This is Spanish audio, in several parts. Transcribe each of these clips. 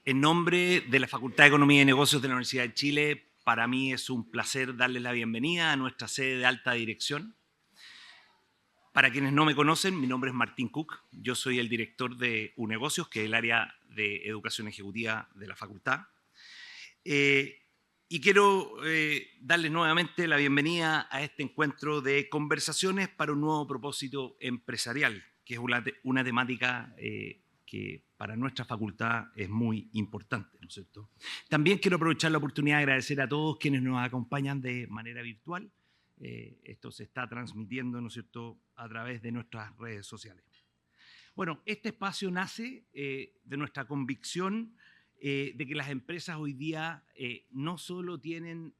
En nombre de la Facultad de Economía y Negocios de la Universidad de Chile, para mí es un placer darles la bienvenida a nuestra sede de alta dirección. Para quienes no me conocen, mi nombre es Martín Cook. Yo soy el director de UNegocios, que es el área de educación ejecutiva de la facultad. Y quiero darles nuevamente la bienvenida a este encuentro de conversaciones para un nuevo propósito empresarial, que es una temática que para nuestra facultad es muy importante, ¿no es cierto? También quiero aprovechar la oportunidad de agradecer a todos quienes nos acompañan de manera virtual. Esto se está transmitiendo, ¿no es cierto?, a través de nuestras redes sociales. Bueno, este espacio nace de nuestra convicción de que las empresas hoy día no solo tienen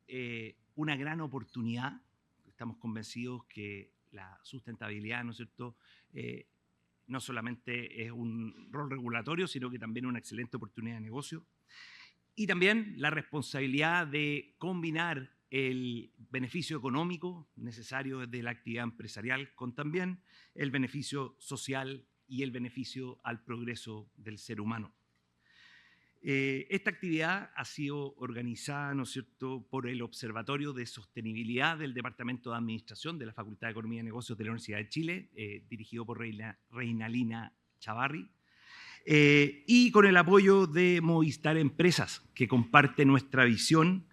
una gran oportunidad, estamos convencidos que la sustentabilidad, ¿no es cierto?, no solamente es un rol regulatorio, sino que también una excelente oportunidad de negocio. Y también la responsabilidad de combinar el beneficio económico necesario de la actividad empresarial con también el beneficio social y el beneficio al progreso del ser humano. Esta actividad ha sido organizada, ¿no es cierto?, por el Observatorio de Sostenibilidad del Departamento de Administración de la Facultad de Economía y Negocios de la Universidad de Chile, dirigido por Reinalina Chavarri, y con el apoyo de Movistar Empresas, que comparte nuestra visión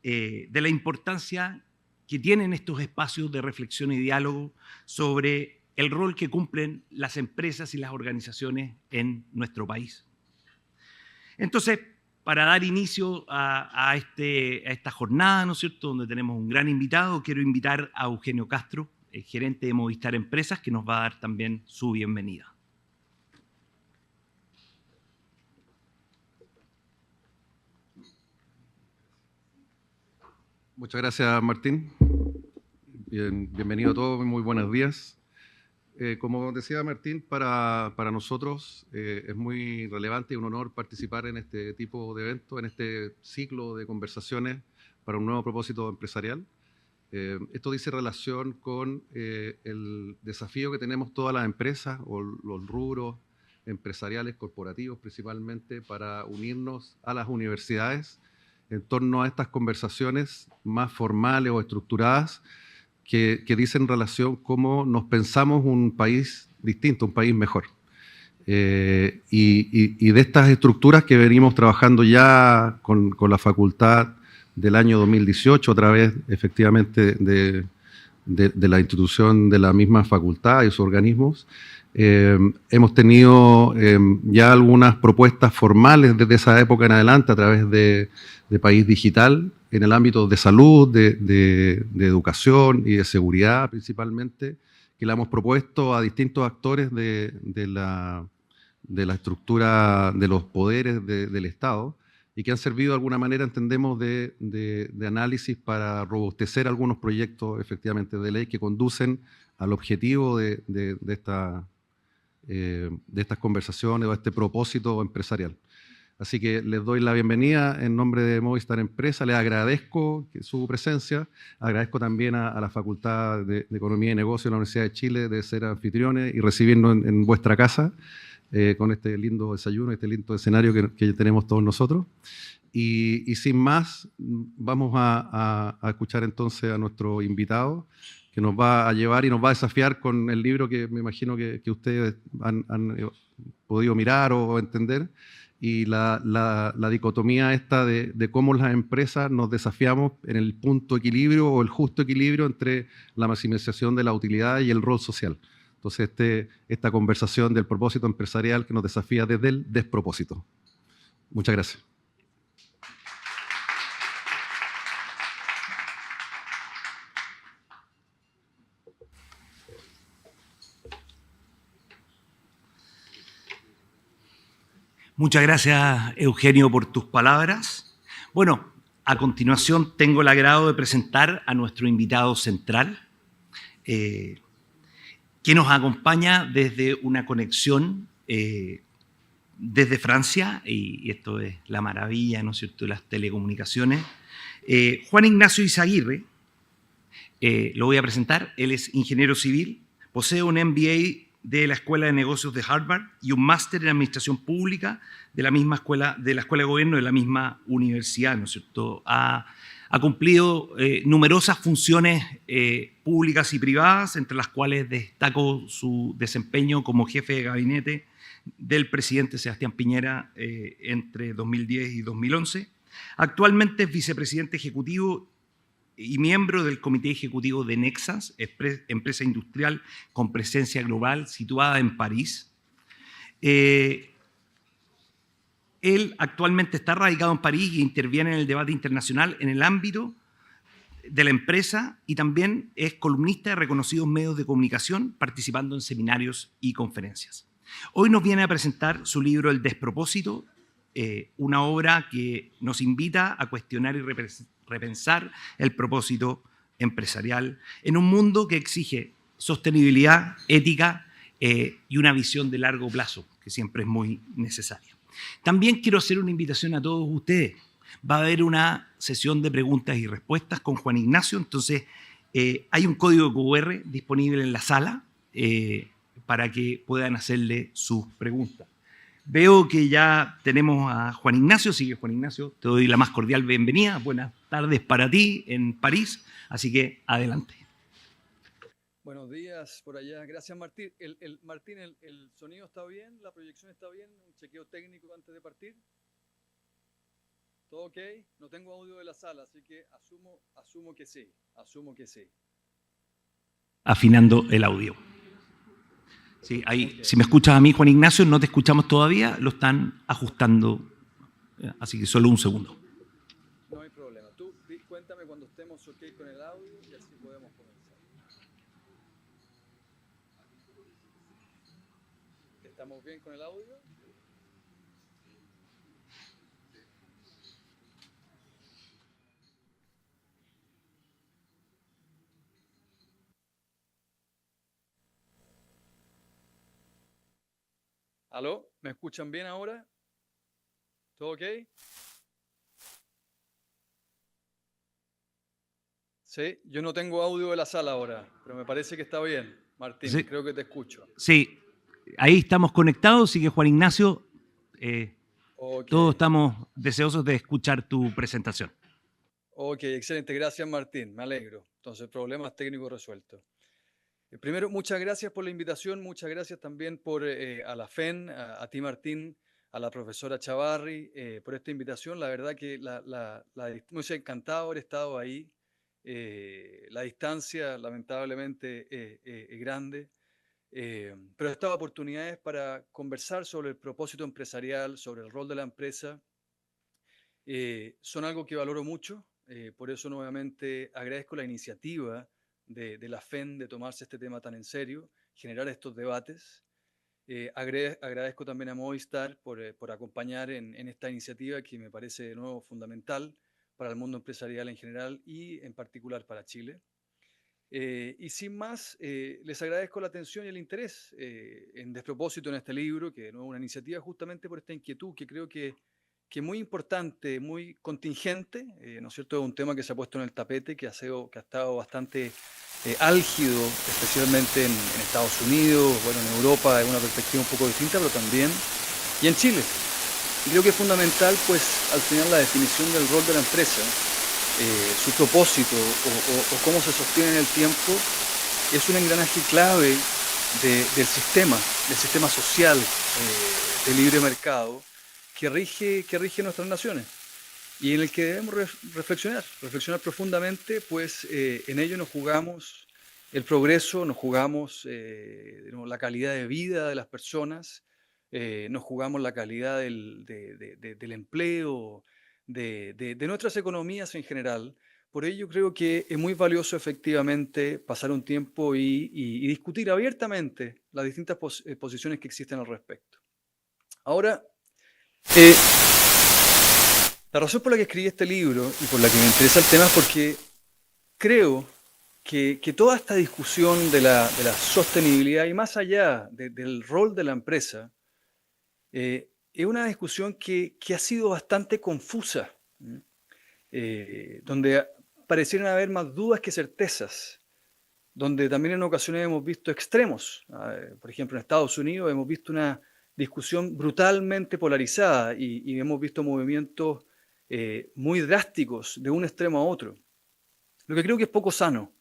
de la importancia que tienen estos espacios de reflexión y diálogo sobre el rol que cumplen las empresas y las organizaciones en nuestro país. Entonces, para dar inicio a esta jornada, ¿no es cierto?, donde tenemos un gran invitado, quiero invitar a Eugenio Castro, el gerente de Movistar Empresas, que nos va a dar también su bienvenida. Muchas gracias, Martín. Bienvenido a todos, muy buenos días. Como decía Martín, para nosotros es muy relevante y un honor participar en este tipo de eventos, en este ciclo de conversaciones para un nuevo propósito empresarial. Esto dice relación con el desafío que tenemos todas las empresas o los rubros empresariales, corporativos principalmente, para unirnos a las universidades en torno a estas conversaciones más formales o estructuradas que dicen relación cómo nos pensamos un país distinto, un país mejor. Y de estas estructuras que venimos trabajando ya con la facultad del año 2018 a través efectivamente de la institución de la misma facultad y sus organismos, hemos tenido ya algunas propuestas formales desde esa época en adelante a través de País Digital, en el ámbito de salud, de educación y de seguridad principalmente, que le hemos propuesto a distintos actores de la estructura de los poderes del Estado y que han servido de alguna manera, entendemos, de análisis para robustecer algunos proyectos efectivamente de ley que conducen al objetivo de estas conversaciones o a este propósito empresarial. Así que les doy la bienvenida en nombre de Movistar Empresa, les agradezco su presencia, agradezco también a la Facultad de Economía y Negocios de la Universidad de Chile de ser anfitriones y recibirnos en vuestra casa con este lindo desayuno, este lindo escenario que tenemos todos nosotros. Y sin más, vamos a escuchar entonces a nuestro invitado, que nos va a llevar y nos va a desafiar con el libro que me imagino que ustedes han podido mirar o entender, y la dicotomía esta de cómo las empresas nos desafiamos en el punto equilibrio o el justo equilibrio entre la maximización de la utilidad y el rol social. Entonces, esta conversación del propósito empresarial que nos desafía desde el despropósito. Muchas gracias. Muchas gracias, Eugenio, por tus palabras. Bueno, a continuación tengo el agrado de presentar a nuestro invitado central, que nos acompaña desde una conexión desde Francia, y esto es la maravilla, ¿no es cierto?, de las telecomunicaciones. Juan Ignacio Izaguirre, lo voy a presentar, él es ingeniero civil, posee un MBA de la Escuela de Negocios de Harvard y un máster en Administración Pública de la misma escuela, de la Escuela de Gobierno de la misma universidad, ¿no es cierto? Ha cumplido numerosas funciones públicas y privadas, entre las cuales destaco su desempeño como jefe de gabinete del presidente Sebastián Piñera entre 2010 y 2011. Actualmente es vicepresidente ejecutivo y miembro del comité ejecutivo de Nexans, empresa industrial con presencia global situada en París. Él actualmente está radicado en París e interviene en el debate internacional en el ámbito de la empresa y también es columnista de reconocidos medios de comunicación, participando en seminarios y conferencias. Hoy nos viene a presentar su libro El despropósito, una obra que nos invita a cuestionar y repensar el propósito empresarial en un mundo que exige sostenibilidad, ética y una visión de largo plazo, que siempre es muy necesaria. También quiero hacer una invitación a todos ustedes. Va a haber una sesión de preguntas y respuestas con Juan Ignacio, entonces hay un código QR disponible en la sala para que puedan hacerle sus preguntas. Veo que ya tenemos a Juan Ignacio, así que Juan Ignacio, te doy la más cordial bienvenida. Buenas tardes para ti en París, así que adelante. Buenos días por allá. Gracias, Martín. Martín, ¿el sonido está bien? ¿La proyección está bien? ¿Un chequeo técnico antes de partir? ¿Todo ok? No tengo audio de la sala, así que asumo que sí. Asumo que sí. Afinando el audio. Sí, ahí, okay. Si me escuchas a mí, Juan Ignacio, no te escuchamos todavía, lo están ajustando, así que solo un segundo. No hay problema. Tú cuéntame cuando estemos ok con el audio y así podemos comenzar. ¿Estamos bien con el audio? ¿Aló? ¿Me escuchan bien ahora? ¿Todo ok? Sí, yo no tengo audio de la sala ahora, pero me parece que está bien. Martín, sí. Creo que te escucho. Sí, ahí estamos conectados, así que Juan Ignacio, okay. Todos estamos deseosos de escuchar tu presentación. Ok, excelente. Gracias, Martín. Me alegro. Entonces, problemas técnicos resueltos. Primero, muchas gracias por la invitación, muchas gracias también a la FEN, a ti Martín, a la profesora Chavarri, por esta invitación. La verdad que me hubiese encantado haber estado ahí. La distancia lamentablemente es grande, pero he estado oportunidades para conversar sobre el propósito empresarial, sobre el rol de la empresa. Son algo que valoro mucho, por eso nuevamente agradezco la iniciativa de la FEN de tomarse este tema tan en serio, generar estos debates. Agradezco también a Movistar por acompañar en esta iniciativa que me parece de nuevo fundamental para el mundo empresarial en general y en particular para Chile. Y sin más, les agradezco la atención y el interés en despropósito en este libro, que de nuevo es una iniciativa justamente por esta inquietud que creo que es muy importante, muy contingente, ¿no es cierto? Es un tema que se ha puesto en el tapete, que ha estado bastante álgido, especialmente en Estados Unidos, bueno, en Europa, de una perspectiva un poco distinta, pero también, y en Chile. Y creo que es fundamental, pues, al final la definición del rol de la empresa, su propósito o cómo se sostiene en el tiempo, es un engranaje clave del sistema social de libre mercado, que rige nuestras naciones y en el que debemos reflexionar profundamente, pues en ello nos jugamos el progreso, nos jugamos la calidad de vida de las personas, nos jugamos la calidad del empleo, de nuestras economías en general. Por ello creo que es muy valioso efectivamente pasar un tiempo y discutir abiertamente las distintas posiciones que existen al respecto. Ahora, la razón por la que escribí este libro y por la que me interesa el tema es porque creo que toda esta discusión de la sostenibilidad y más allá del rol de la empresa es una discusión que ha sido bastante confusa, donde parecieran haber más dudas que certezas. donde también en ocasiones hemos visto extremos. Por ejemplo, en Estados Unidos hemos visto una discusión brutalmente polarizada y hemos visto movimientos muy drásticos de un extremo a otro, lo que creo que es poco sano.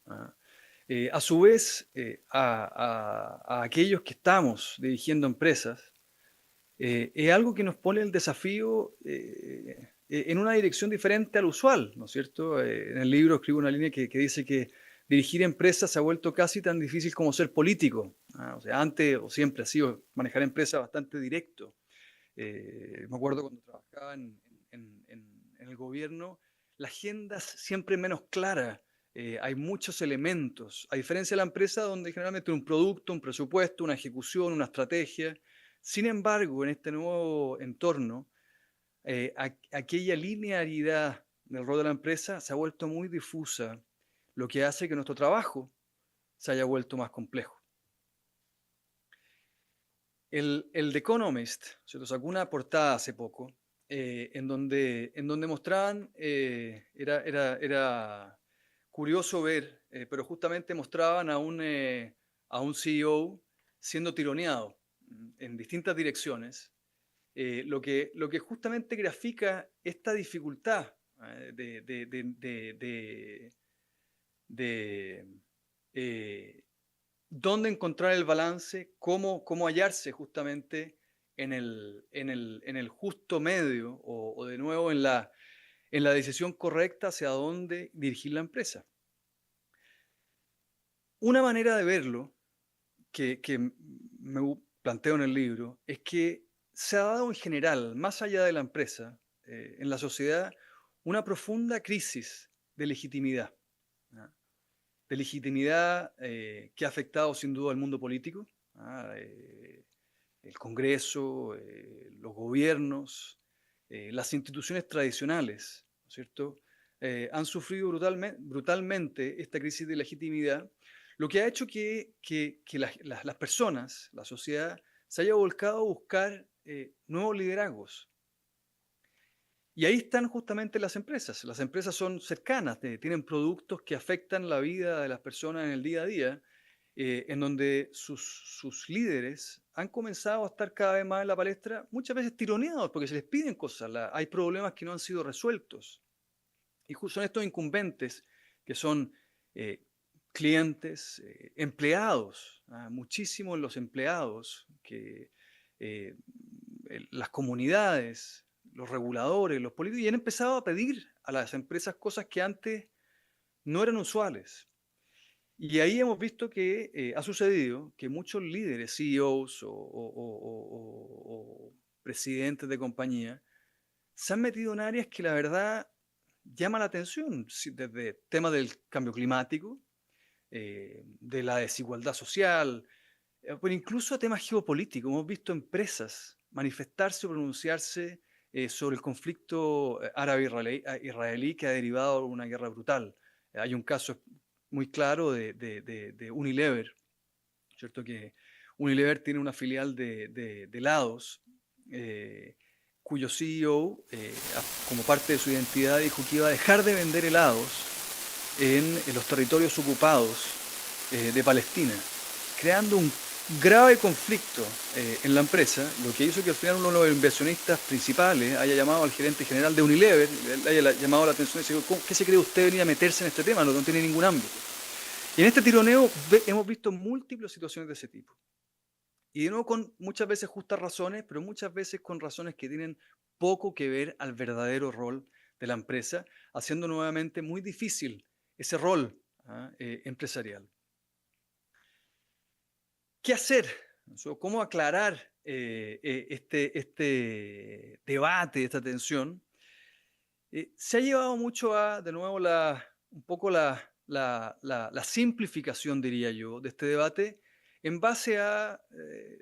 A su vez, a aquellos que estamos dirigiendo empresas, es algo que nos pone el desafío en una dirección diferente al usual, ¿no es cierto? En el libro escribo una línea que dice que dirigir empresas se ha vuelto casi tan difícil como ser político. O sea, antes o siempre ha sido manejar empresas bastante directo. Me acuerdo cuando trabajaba en el gobierno, la agenda es siempre menos clara. Hay muchos elementos, a diferencia de la empresa donde generalmente un producto, un presupuesto, una ejecución, una estrategia. Sin embargo, en este nuevo entorno, aquella linealidad del rol de la empresa se ha vuelto muy difusa, lo que hace que nuestro trabajo se haya vuelto más complejo. El The Economist, ¿cierto? Sacó una portada hace poco en donde mostraban, era curioso ver, pero justamente mostraban a un CEO siendo tironeado en distintas direcciones, lo que justamente grafica esta dificultad de eh, dónde encontrar el balance, cómo hallarse justamente en el justo medio o de nuevo en la decisión correcta hacia dónde dirigir la empresa. Una manera de verlo que me planteo en el libro es que se ha dado en general, más allá de la empresa, en la sociedad, una profunda crisis de legitimidad. ¿Ya? De legitimidad que ha afectado sin duda al mundo político, ¿ah? El Congreso, los gobiernos, las instituciones tradicionales, ¿no es cierto? Han sufrido brutalmente esta crisis de legitimidad, lo que ha hecho que las personas, la sociedad, se haya volcado a buscar nuevos liderazgos. Y ahí están justamente las empresas. Las empresas son cercanas, tienen productos que afectan la vida de las personas en el día a día, en donde sus líderes han comenzado a estar cada vez más en la palestra, muchas veces tironeados porque se les piden cosas, hay problemas que no han sido resueltos. Y son estos incumbentes que son eh, clientes, empleados, muchísimos los empleados, eh, las comunidades, los reguladores, los políticos, y han empezado a pedir a las empresas cosas que antes no eran usuales. Y ahí hemos visto que ha sucedido que muchos líderes, CEOs o presidentes de compañía, se han metido en áreas que la verdad llama la atención, desde temas del cambio climático, de la desigualdad social, pero incluso temas geopolíticos. Hemos visto empresas manifestarse o pronunciarse sobre el conflicto árabe-israelí que ha derivado en una guerra brutal. Hay un caso muy claro de Unilever, ¿cierto? Que Unilever tiene una filial de helados, cuyo CEO, como parte de su identidad, dijo que iba a dejar de vender helados en los territorios ocupados de Palestina, creando un grave conflicto en la empresa, lo que hizo que al final uno de los inversionistas principales haya llamado al gerente general de Unilever, le haya llamado la atención y dice, ¿qué se cree usted venir a meterse en este tema? No tiene ningún ámbito. Y en este tironeo hemos visto múltiples situaciones de ese tipo. Y de nuevo con muchas veces justas razones, pero muchas veces con razones que tienen poco que ver al verdadero rol de la empresa, haciendo nuevamente muy difícil ese rol empresarial. ¿Qué hacer? ¿Cómo aclarar este debate, esta tensión? Se ha llevado mucho de nuevo, un poco la simplificación, diría yo, de este debate en base a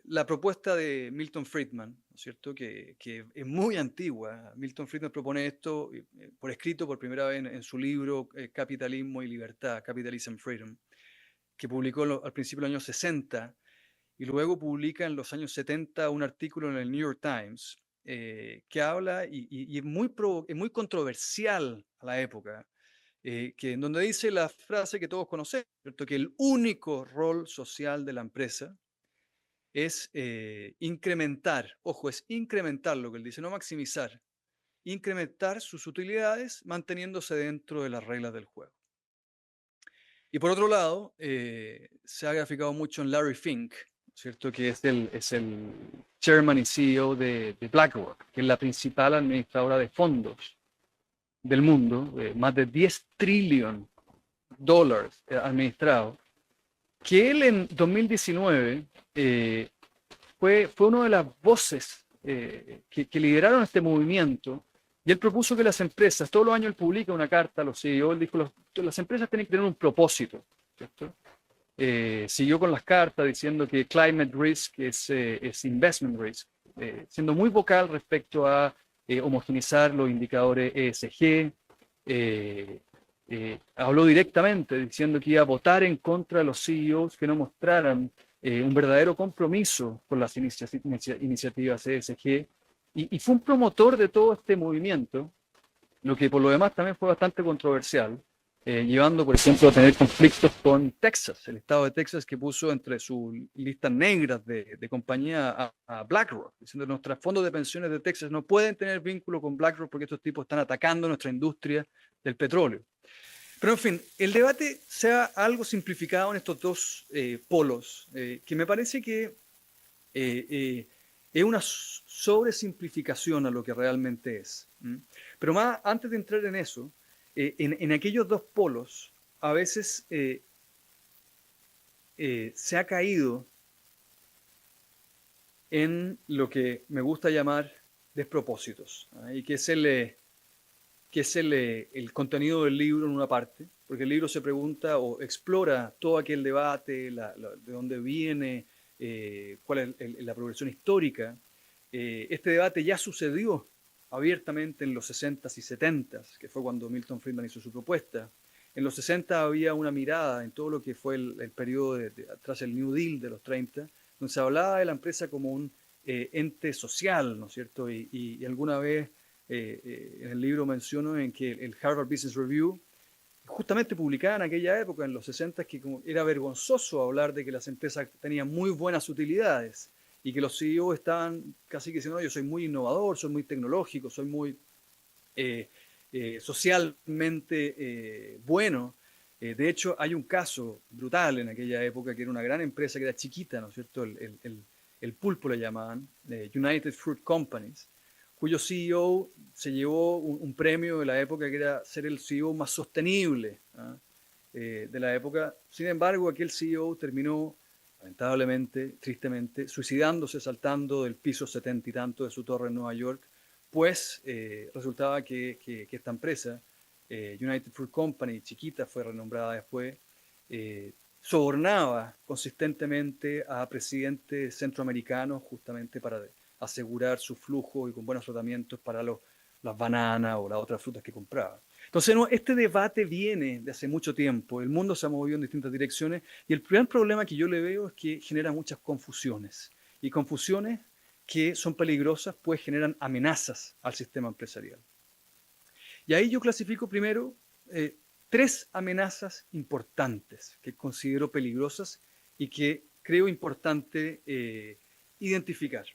la propuesta de Milton Friedman, ¿no es cierto? Que es muy antigua. Milton Friedman propone esto por escrito por primera vez en su libro Capitalismo y Libertad, Capitalism and Freedom, que publicó al principio de los años 60 y luego publica en los años 70 un artículo en el New York Times que habla y es muy controversial a la época, en donde dice la frase que todos conocemos, ¿cierto? Que el único rol social de la empresa es incrementar, ojo, es incrementar lo que él dice, no maximizar, incrementar sus utilidades manteniéndose dentro de las reglas del juego. Y por otro lado, se ha graficado mucho en Larry Fink, ¿cierto? Que es el chairman y CEO de BlackRock, que es la principal administradora de fondos del mundo, más de 10 trillones de dólares administrados, que él en 2019 fue una de las voces que lideraron este movimiento, y él propuso que las empresas, todos los años él publica una carta a los CEOs, él dijo, las empresas tienen que tener un propósito, ¿cierto? Siguió con las cartas diciendo que climate risk es investment risk, siendo muy vocal respecto a homogenizar los indicadores ESG. Habló directamente diciendo que iba a votar en contra de los CEOs que no mostraran un verdadero compromiso con las iniciativas ESG, y fue un promotor de todo este movimiento, lo que por lo demás también fue bastante controversial, llevando, por ejemplo, a tener conflictos con Texas, el estado de Texas, que puso entre sus listas negras de compañía a BlackRock, diciendo que nuestros fondos de pensiones de Texas no pueden tener vínculo con BlackRock porque estos tipos están atacando nuestra industria del petróleo. Pero en fin, el debate se ha algo simplificado en estos dos polos, que me parece que es una sobresimplificación a lo que realmente es. Pero más, antes de entrar en eso, en aquellos dos polos, a veces se ha caído en lo que me gusta llamar despropósitos, y que es el contenido del libro en una parte, porque el libro se pregunta o explora todo aquel debate, de dónde viene, cuál es la progresión histórica. Este debate ya sucedió abiertamente en los 60s y 70s, que fue cuando Milton Friedman hizo su propuesta. En los 60 había una mirada en todo lo que fue el periodo tras el New Deal de los 30, donde se hablaba de la empresa como un ente social, ¿no es cierto? Y alguna vez en el libro menciono en que el Harvard Business Review, justamente publicada en aquella época, en los 60, que como era vergonzoso hablar de que las empresas tenían muy buenas utilidades y que los CEOs estaban casi que diciendo, no, yo soy muy innovador, soy muy tecnológico, soy muy socialmente bueno. De hecho, hay un caso brutal en aquella época, que era una gran empresa que era chiquita, ¿no es cierto? El pulpo le llamaban, United Fruit Companies, cuyo CEO se llevó un premio de la época, que era ser el CEO más sostenible de la época. Sin embargo, aquel CEO terminó, lamentablemente, tristemente, suicidándose saltando del piso 70 y tanto de su torre en Nueva York, pues resultaba que esta empresa, United Fruit Company, chiquita, fue renombrada después, sobornaba consistentemente a presidentes centroamericanos justamente para asegurar su flujo y con buenos tratamientos para las bananas o las otras frutas que compraba. Entonces, no, este debate viene de hace mucho tiempo, el mundo se ha movido en distintas direcciones, y el primer problema que yo le veo es que genera muchas confusiones, y confusiones que son peligrosas, pues generan amenazas al sistema empresarial. Y ahí yo clasifico primero 3 amenazas importantes que considero peligrosas y que creo importante identificar.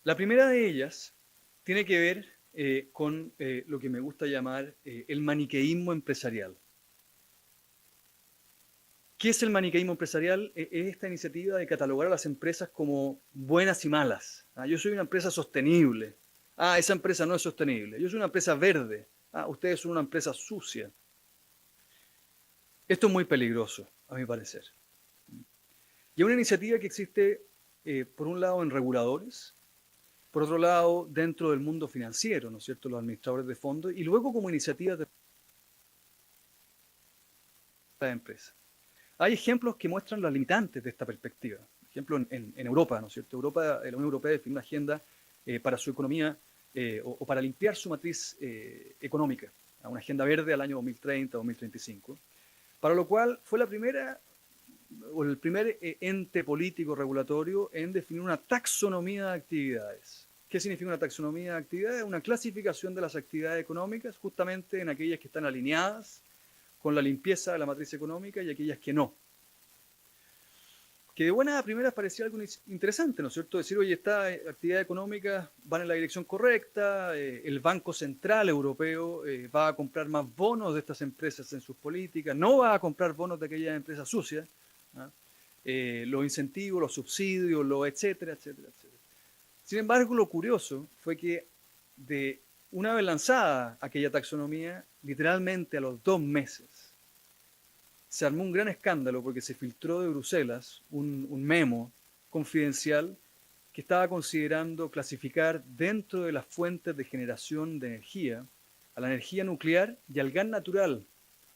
La primera de ellas tiene que ver con lo que me gusta llamar el maniqueísmo empresarial. ¿Qué es el maniqueísmo empresarial? Es esta iniciativa de catalogar a las empresas como buenas y malas. Yo soy una empresa sostenible. Esa empresa no es sostenible. Yo soy una empresa verde. Ustedes son una empresa sucia. Esto es muy peligroso, a mi parecer. Y es una iniciativa que existe, por un lado, en reguladores, por otro lado, dentro del mundo financiero, ¿no es cierto?, los administradores de fondos, y luego como iniciativas de la empresa. Hay ejemplos que muestran las limitantes de esta perspectiva. Por ejemplo, en Europa, ¿no es cierto? La Unión Europea define una agenda para su economía o para limpiar su matriz económica, una agenda verde al año 2030, 2035, para lo cual fue la primera o el primer ente político regulatorio en definir una taxonomía de actividades. ¿Qué significa una taxonomía de actividades? Una clasificación de las actividades económicas justamente en aquellas que están alineadas con la limpieza de la matriz económica y aquellas que no. Que de buenas a primeras parecía algo interesante, ¿no es cierto? Decir, oye, estas actividades económicas van en la dirección correcta, el Banco Central Europeo va a comprar más bonos de estas empresas en sus políticas, no va a comprar bonos de aquellas empresas sucias, ¿ah? Los incentivos, los subsidios, etcétera, etcétera, etcétera. Sin embargo, lo curioso fue que de una vez lanzada aquella taxonomía, literalmente a los 2 meses, se armó un gran escándalo porque se filtró de Bruselas un memo confidencial que estaba considerando clasificar dentro de las fuentes de generación de energía a la energía nuclear y al gas natural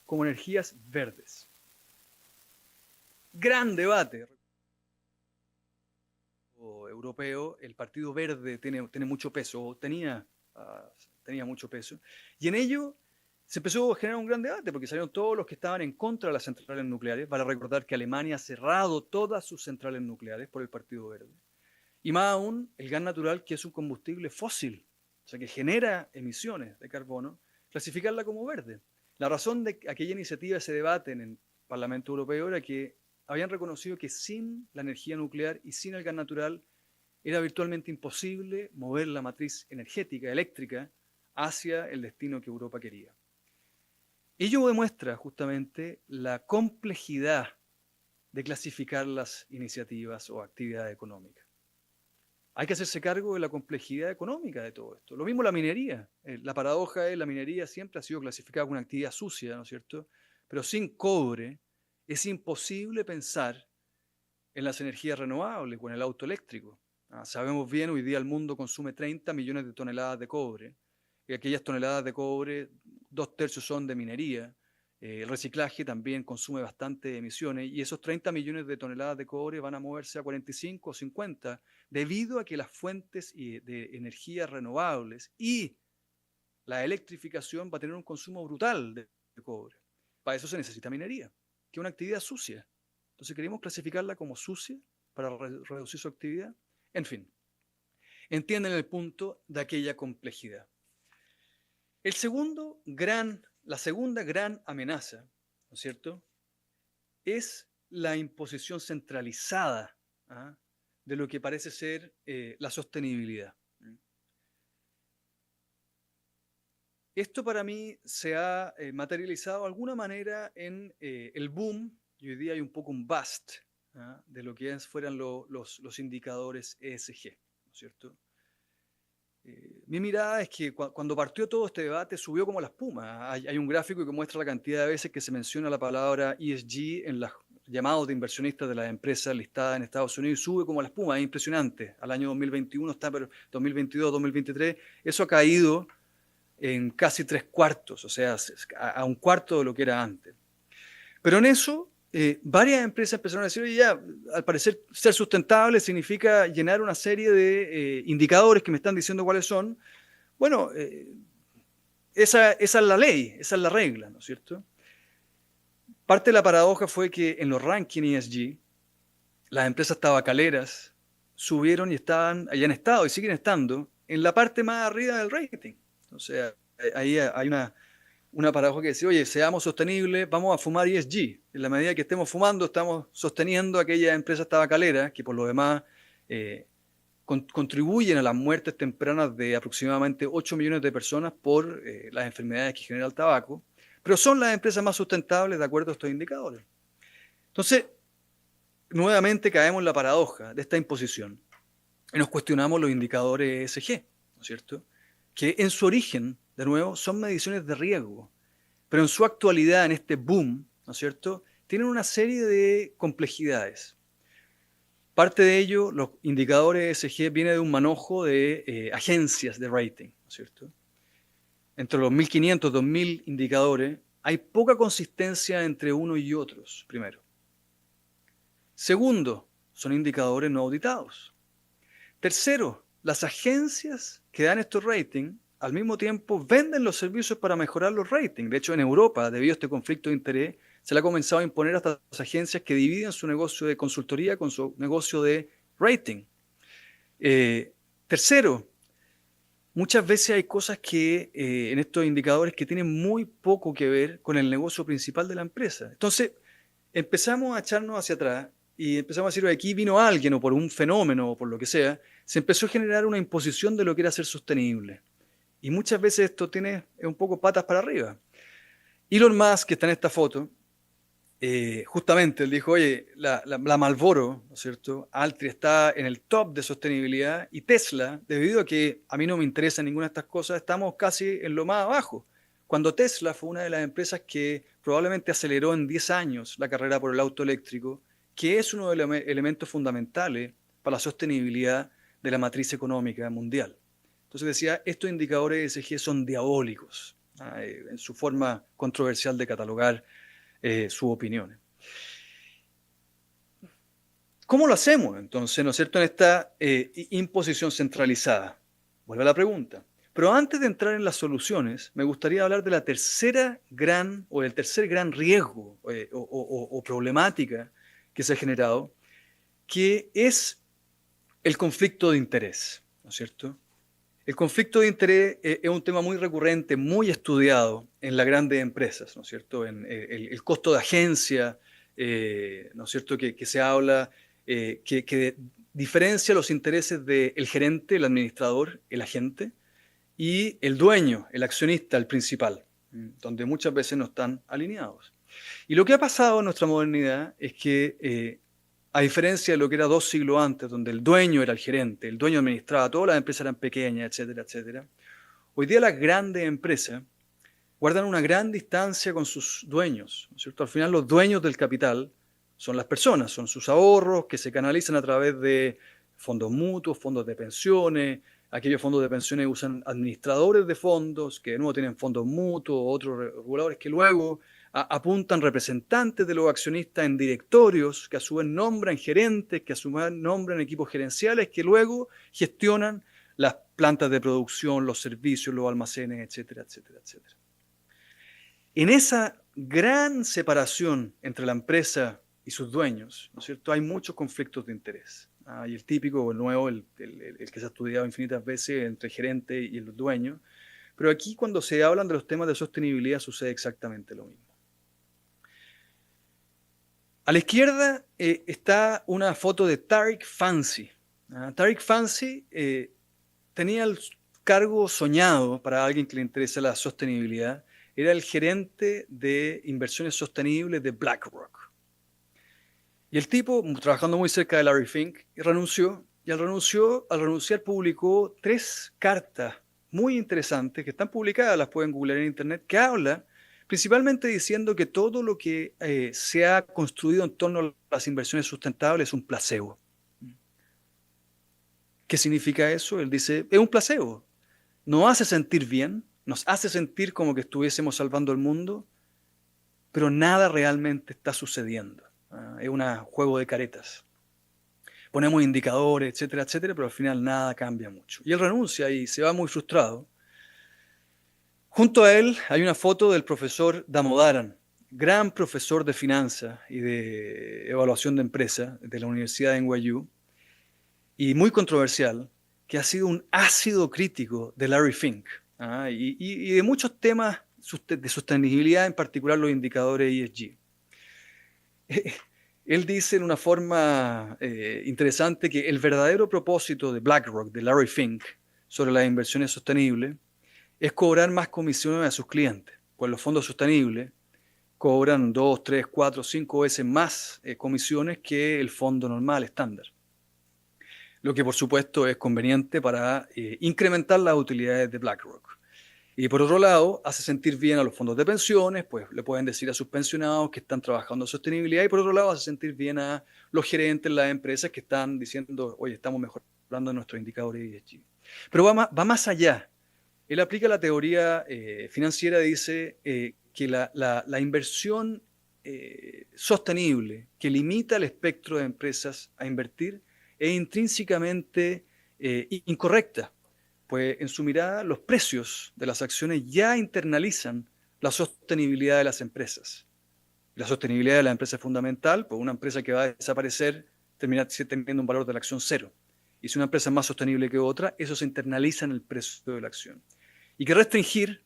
como energías verdes. Gran debate europeo, el Partido Verde tiene mucho peso, tenía mucho peso, y en ello se empezó a generar un gran debate porque salieron todos los que estaban en contra de las centrales nucleares. Vale recordar que Alemania ha cerrado todas sus centrales nucleares por el Partido Verde. Y más aún, el gas natural, que es un combustible fósil, o sea, que genera emisiones de carbono, clasificarla como verde. La razón de aquella iniciativa, ese debate en el Parlamento Europeo, era que habían reconocido que sin la energía nuclear y sin el gas natural era virtualmente imposible mover la matriz energética, eléctrica, hacia el destino que Europa quería. Ello demuestra justamente la complejidad de clasificar las iniciativas o actividades económicas. Hay que hacerse cargo de la complejidad económica de todo esto. Lo mismo la minería. La paradoja es la minería siempre ha sido clasificada como una actividad sucia, ¿no es cierto? Pero sin cobre es imposible pensar en las energías renovables o en el auto eléctrico. Sabemos bien, hoy día el mundo consume 30 millones de toneladas de cobre. Y aquellas toneladas de cobre, 2/3 son de minería. El reciclaje también consume bastante emisiones y esos 30 millones de toneladas de cobre van a moverse a 45 o 50 debido a que las fuentes de energías renovables y la electrificación va a tener un consumo brutal de cobre. Para eso se necesita minería, que es una actividad sucia. Entonces, ¿queremos clasificarla como sucia para reducir su actividad? En fin, entienden el punto de aquella complejidad. La segunda gran amenaza, ¿no es cierto?, es la imposición centralizada de lo que parece ser la sostenibilidad. Esto para mí se ha materializado de alguna manera en el boom, y hoy día hay un poco un bust de lo que fueran los indicadores ESG, ¿no es cierto? Mi mirada es que cuando partió todo este debate subió como la espuma. Hay un gráfico que muestra la cantidad de veces que se menciona la palabra ESG en los llamados de inversionistas de las empresas listadas en Estados Unidos y sube como la espuma, es impresionante. Al año 2021 está, pero 2022, 2023, eso ha caído en casi 3/4, o sea, a 1/4 de lo que era antes. Pero en eso, varias empresas empezaron a decir, oye, ya, al parecer ser sustentable significa llenar una serie de indicadores que me están diciendo cuáles son. Bueno, esa es la ley, esa es la regla, ¿no es cierto? Parte de la paradoja fue que en los rankings ESG, las empresas tabacaleras subieron y han estado y siguen estando en la parte más arriba del rating. O sea, ahí hay una paradoja que dice, oye, seamos sostenibles, vamos a fumar ESG. En la medida que estemos fumando, estamos sosteniendo aquellas empresas tabacaleras que por lo demás contribuyen a las muertes tempranas de aproximadamente 8 millones de personas por las enfermedades que genera el tabaco, pero son las empresas más sustentables de acuerdo a estos indicadores. Entonces, nuevamente caemos en la paradoja de esta imposición y nos cuestionamos los indicadores ESG, ¿no es cierto?, que en su origen, de nuevo, son mediciones de riesgo, pero en su actualidad, en este boom, ¿no es cierto?, tienen una serie de complejidades. Parte de ello, los indicadores ESG viene de un manojo de agencias de rating, ¿no es cierto? Entre los 1.500, 2.000 indicadores, hay poca consistencia entre uno y otros, primero. Segundo, son indicadores no auditados. Tercero, las agencias que dan estos ratings al mismo tiempo venden los servicios para mejorar los ratings. De hecho, en Europa, debido a este conflicto de interés, se le ha comenzado a imponer a estas agencias que dividen su negocio de consultoría con su negocio de rating. Tercero, muchas veces hay cosas que en estos indicadores que tienen muy poco que ver con el negocio principal de la empresa. Entonces, empezamos a echarnos hacia atrás y empezamos a decir, "Oye, aquí vino alguien o por un fenómeno o por lo que sea, se empezó a generar una imposición de lo que era ser sostenible. Y muchas veces esto tiene un poco patas para arriba. Elon Musk, que está en esta foto, justamente él dijo, oye, la Marlboro, ¿no es cierto? Altria está en el top de sostenibilidad y Tesla, debido a que a mí no me interesa ninguna de estas cosas, estamos casi en lo más abajo. Cuando Tesla fue una de las empresas que probablemente aceleró en 10 años la carrera por el auto eléctrico, que es uno de los elementos fundamentales para la sostenibilidad de la matriz económica mundial. Entonces decía, estos indicadores ESG son diabólicos, en su forma controversial de catalogar sus opiniones. ¿Cómo lo hacemos entonces, no es cierto, en esta imposición centralizada? Vuelve a la pregunta. Pero antes de entrar en las soluciones, me gustaría hablar de la tercera gran o del tercer gran riesgo o problemática que se ha generado, que es el conflicto de interés, ¿no es cierto? El conflicto de interés es un tema muy recurrente, muy estudiado en las grandes empresas, ¿no es cierto? En el costo de agencia, ¿no es cierto? Que se habla, que diferencia los intereses del gerente, el administrador, el agente, y el dueño, el accionista, el principal, donde muchas veces no están alineados. Y lo que ha pasado en nuestra modernidad es que a diferencia de lo que era 2 siglos antes, donde el dueño era el gerente, el dueño administraba, todas las empresas eran pequeñas, etcétera, etcétera, hoy día las grandes empresas guardan una gran distancia con sus dueños, ¿no es cierto? Al final los dueños del capital son las personas, son sus ahorros que se canalizan a través de fondos mutuos, fondos de pensiones. Aquellos fondos de pensiones usan administradores de fondos que de nuevo tienen fondos mutuos, otros reguladores que luego apuntan representantes de los accionistas en directorios, que a su vez nombran gerentes, que a su vez nombran equipos gerenciales, que luego gestionan las plantas de producción, los servicios, los almacenes, etcétera, etcétera, etcétera. En esa gran separación entre la empresa y sus dueños, ¿no es cierto?, hay muchos conflictos de interés. Y el típico, o el nuevo, el que se ha estudiado infinitas veces entre el gerente y el dueño. Pero aquí cuando se hablan de los temas de sostenibilidad sucede exactamente lo mismo. A la izquierda está una foto de Tariq Fancy. Tariq Fancy tenía el cargo soñado para alguien que le interesa la sostenibilidad. Era el gerente de inversiones sostenibles de BlackRock. Y el tipo, trabajando muy cerca de Larry Fink, renunció. Y al renunciar publicó 3 cartas muy interesantes que están publicadas, las pueden googlear en internet, que habla principalmente diciendo que todo lo que se ha construido en torno a las inversiones sustentables es un placebo. ¿Qué significa eso? Él dice, es un placebo. Nos hace sentir bien, nos hace sentir como que estuviésemos salvando el mundo, pero nada realmente está sucediendo. Es un juego de caretas. Ponemos indicadores, etcétera, etcétera, pero al final nada cambia mucho. Y él renuncia y se va muy frustrado. Junto a él hay una foto del profesor Damodaran, gran profesor de finanzas y de evaluación de empresas de la Universidad de NYU, y muy controversial, que ha sido un ácido crítico de Larry Fink y de muchos temas de sostenibilidad, en particular los indicadores ESG. Él dice en una forma interesante que el verdadero propósito de BlackRock, de Larry Fink, sobre las inversiones sostenibles, es cobrar más comisiones a sus clientes. Pues los fondos sostenibles cobran 2, 3, 4, 5 veces más comisiones que el fondo normal, estándar. Lo que por supuesto es conveniente para incrementar las utilidades de BlackRock. Y por otro lado, hace sentir bien a los fondos de pensiones, pues le pueden decir a sus pensionados que están trabajando en sostenibilidad, y por otro lado hace sentir bien a los gerentes de las empresas que están diciendo, oye, estamos mejorando nuestros indicadores ESG. Pero va más allá. Él aplica la teoría financiera, dice que la inversión sostenible que limita el espectro de empresas a invertir es intrínsecamente incorrecta. Pues en su mirada los precios de las acciones ya internalizan la sostenibilidad de las empresas. La sostenibilidad de la empresa es fundamental, pues una empresa que va a desaparecer termina teniendo un valor de la acción 0. y si una empresa es más sostenible que otra, eso se internaliza en el precio de la acción. Y que restringir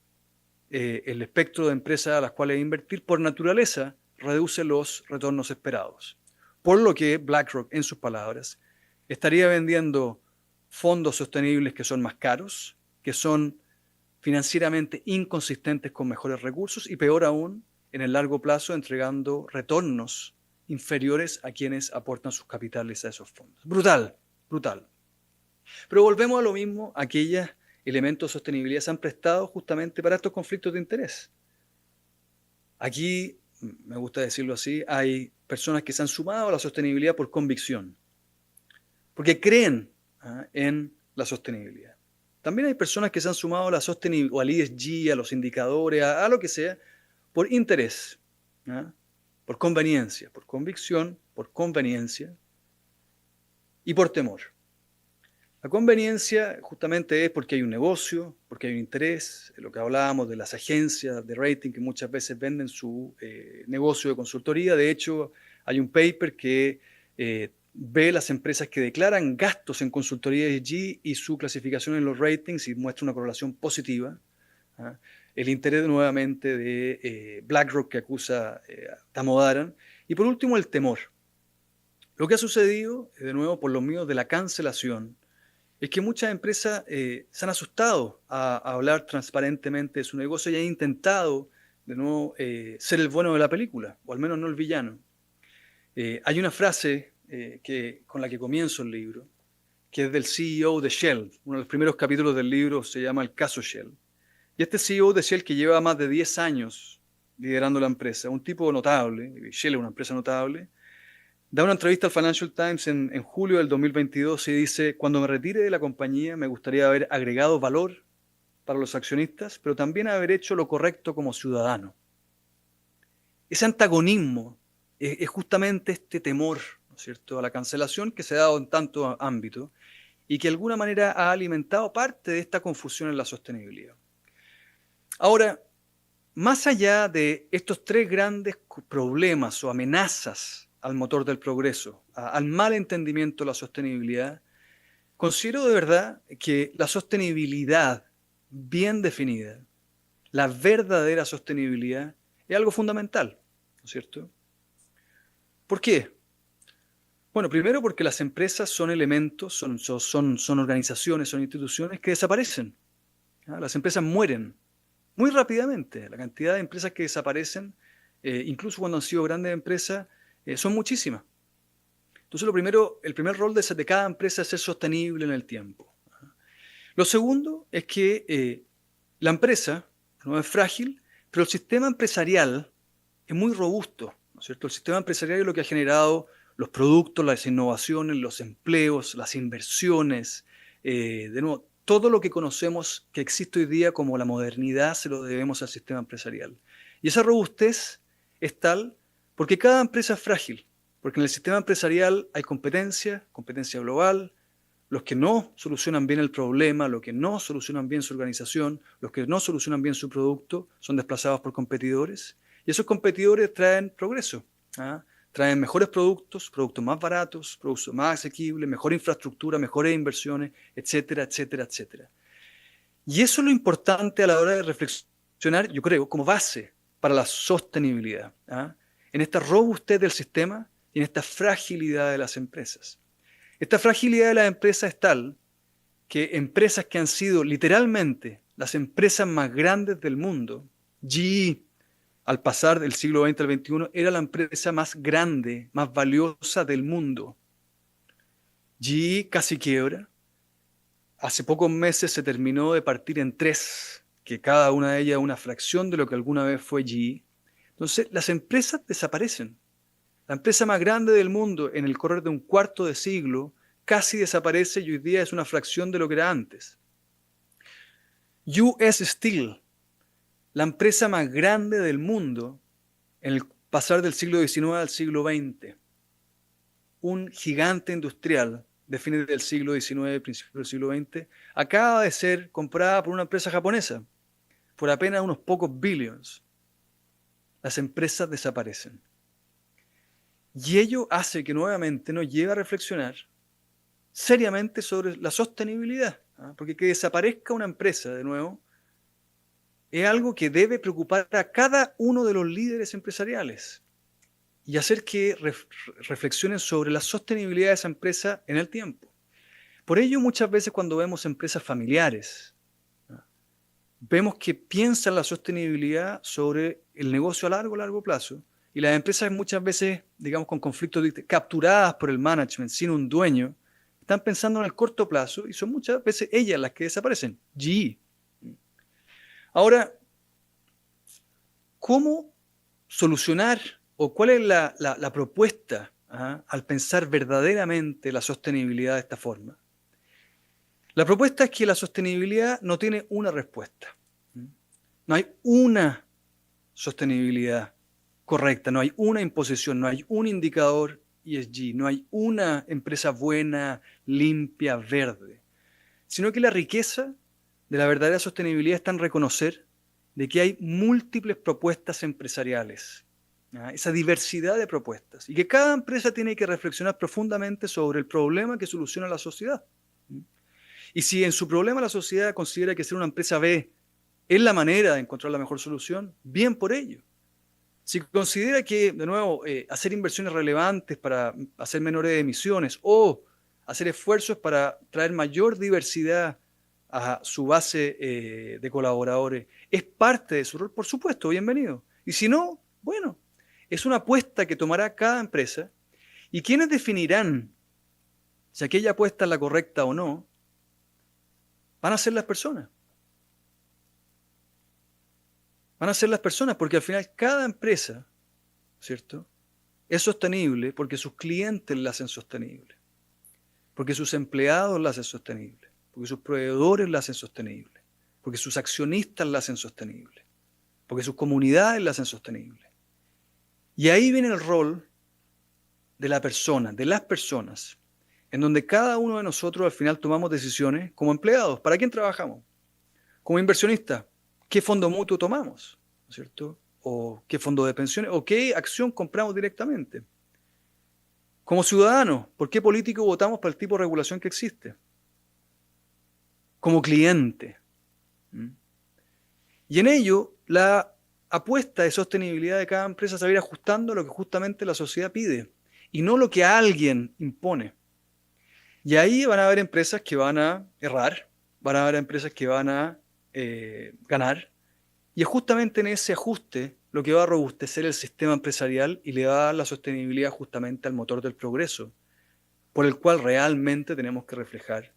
el espectro de empresas a las cuales invertir, por naturaleza, reduce los retornos esperados. Por lo que BlackRock, en sus palabras, estaría vendiendo fondos sostenibles que son más caros, que son financieramente inconsistentes con mejores recursos y, peor aún, en el largo plazo entregando retornos inferiores a quienes aportan sus capitales a esos fondos. Brutal, brutal. Pero volvemos a lo mismo, aquellos elementos de sostenibilidad se han prestado justamente para estos conflictos de interés. Aquí, me gusta decirlo así, hay personas que se han sumado a la sostenibilidad por convicción, porque creen en la sostenibilidad. También hay personas que se han sumado a la sostenibilidad, o al ESG, a los indicadores, a lo que sea, por interés, por conveniencia, por convicción, por conveniencia y por temor. La conveniencia justamente es porque hay un negocio, porque hay un interés, lo que hablábamos de las agencias de rating que muchas veces venden su negocio de consultoría. De hecho, hay un paper que ve las empresas que declaran gastos en consultoría ESG y su clasificación en los ratings y muestra una correlación positiva. El interés nuevamente de BlackRock que acusa a Damodaran. Y por último, el temor. Lo que ha sucedido, de nuevo, por los medios de la cancelación, es que muchas empresas se han asustado a hablar transparentemente de su negocio y han intentado, de nuevo, ser el bueno de la película, o al menos no el villano. Hay una frase con la que comienzo el libro, que es del CEO de Shell. Uno de los primeros capítulos del libro se llama El caso Shell. Y este CEO de Shell, que lleva más de 10 años liderando la empresa, un tipo notable, Shell es una empresa notable, da una entrevista al Financial Times en julio del 2022 y dice: cuando me retire de la compañía me gustaría haber agregado valor para los accionistas, pero también haber hecho lo correcto como ciudadano. Ese antagonismo es justamente este temor, ¿no es cierto?, a la cancelación que se ha dado en tantos ámbitos y que de alguna manera ha alimentado parte de esta confusión en la sostenibilidad. Ahora, más allá de estos tres grandes problemas o amenazas al motor del progreso, al mal entendimiento de la sostenibilidad, considero de verdad que la sostenibilidad bien definida, la verdadera sostenibilidad, es algo fundamental, ¿no es cierto? ¿Por qué? Bueno, primero porque las empresas son elementos, son organizaciones, son instituciones que desaparecen. Las empresas mueren muy rápidamente. La cantidad de empresas que desaparecen, incluso cuando han sido grandes empresas, son muchísimas. Entonces, el primer rol de cada empresa es ser sostenible en el tiempo. Lo segundo es que la empresa no es frágil, pero el sistema empresarial es muy robusto, ¿no es cierto? El sistema empresarial es lo que ha generado los productos, las innovaciones, los empleos, las inversiones, de nuevo, todo lo que conocemos que existe hoy día como la modernidad se lo debemos al sistema empresarial. Y esa robustez es tal porque cada empresa es frágil, porque en el sistema empresarial hay competencia global. Los que no solucionan bien el problema, los que no solucionan bien su organización, los que no solucionan bien su producto, son desplazados por competidores. Y esos competidores traen progreso, traen mejores productos, productos más baratos, productos más asequibles, mejor infraestructura, mejores inversiones, etcétera, etcétera, etcétera. Y eso es lo importante a la hora de reflexionar, yo creo, como base para la sostenibilidad, en esta robustez del sistema y en esta fragilidad de las empresas. Esta fragilidad de las empresas es tal que empresas que han sido literalmente las empresas más grandes del mundo, GE, al pasar del siglo XX al XXI, era la empresa más grande, más valiosa del mundo. GE casi quiebra. Hace pocos meses se terminó de partir en tres, que cada una de ellas es una fracción de lo que alguna vez fue GE. Entonces, las empresas desaparecen. La empresa más grande del mundo en el correr de un cuarto de siglo casi desaparece y hoy día es una fracción de lo que era antes. US Steel, la empresa más grande del mundo en el pasar del siglo XIX al siglo XX. Un gigante industrial de fines del siglo XIX, principios del siglo XX, acaba de ser comprada por una empresa japonesa por apenas unos pocos billions. Las empresas desaparecen. Y ello hace que nuevamente nos lleve a reflexionar seriamente sobre la sostenibilidad, porque que desaparezca una empresa, de nuevo, es algo que debe preocupar a cada uno de los líderes empresariales y hacer que reflexionen sobre la sostenibilidad de esa empresa en el tiempo. Por ello, muchas veces cuando vemos empresas familiares, vemos que piensan la sostenibilidad sobre el negocio a largo plazo, y las empresas muchas veces, digamos, con conflictos capturadas por el management, sin un dueño, están pensando en el corto plazo y son muchas veces ellas las que desaparecen. GE. Ahora, ¿cómo solucionar o cuál es la propuesta al pensar verdaderamente la sostenibilidad de esta forma? La propuesta es que la sostenibilidad no tiene una respuesta. No hay una sostenibilidad correcta, no hay una imposición, no hay un indicador ESG, no hay una empresa buena, limpia, verde, sino que la riqueza de la verdadera sostenibilidad está en reconocer de que hay múltiples propuestas empresariales, esa diversidad de propuestas, y que cada empresa tiene que reflexionar profundamente sobre el problema que soluciona la sociedad. Y si en su problema la sociedad considera que ser una empresa B es la manera de encontrar la mejor solución, bien por ello. Si considera que, de nuevo, hacer inversiones relevantes para hacer menores emisiones o hacer esfuerzos para traer mayor diversidad a su base de colaboradores es parte de su rol, por supuesto, bienvenido. Y si no, bueno, es una apuesta que tomará cada empresa, y quienes definirán si aquella apuesta es la correcta o no, van a ser las personas. Van a ser las personas, porque al final cada empresa, ¿cierto?, es sostenible porque sus clientes la hacen sostenible, porque sus empleados la hacen sostenible, porque sus proveedores la hacen sostenible, porque sus accionistas la hacen sostenible, porque sus comunidades la hacen sostenible. Y ahí viene el rol de la persona, de las personas, en donde cada uno de nosotros al final tomamos decisiones como empleados. ¿Para quién trabajamos? Como inversionistas, ¿qué fondo mutuo tomamos? ¿No es cierto? ¿O qué fondo de pensiones? ¿O qué acción compramos directamente? Como ciudadanos, ¿por qué político votamos para el tipo de regulación que existe? Como cliente. Y en ello, la apuesta de sostenibilidad de cada empresa se va a ir ajustando a lo que justamente la sociedad pide y no lo que alguien impone. Y ahí van a haber empresas que van a errar, van a haber empresas que van a ganar, y es justamente en ese ajuste lo que va a robustecer el sistema empresarial y le va a dar la sostenibilidad justamente al motor del progreso, por el cual realmente tenemos que reflejar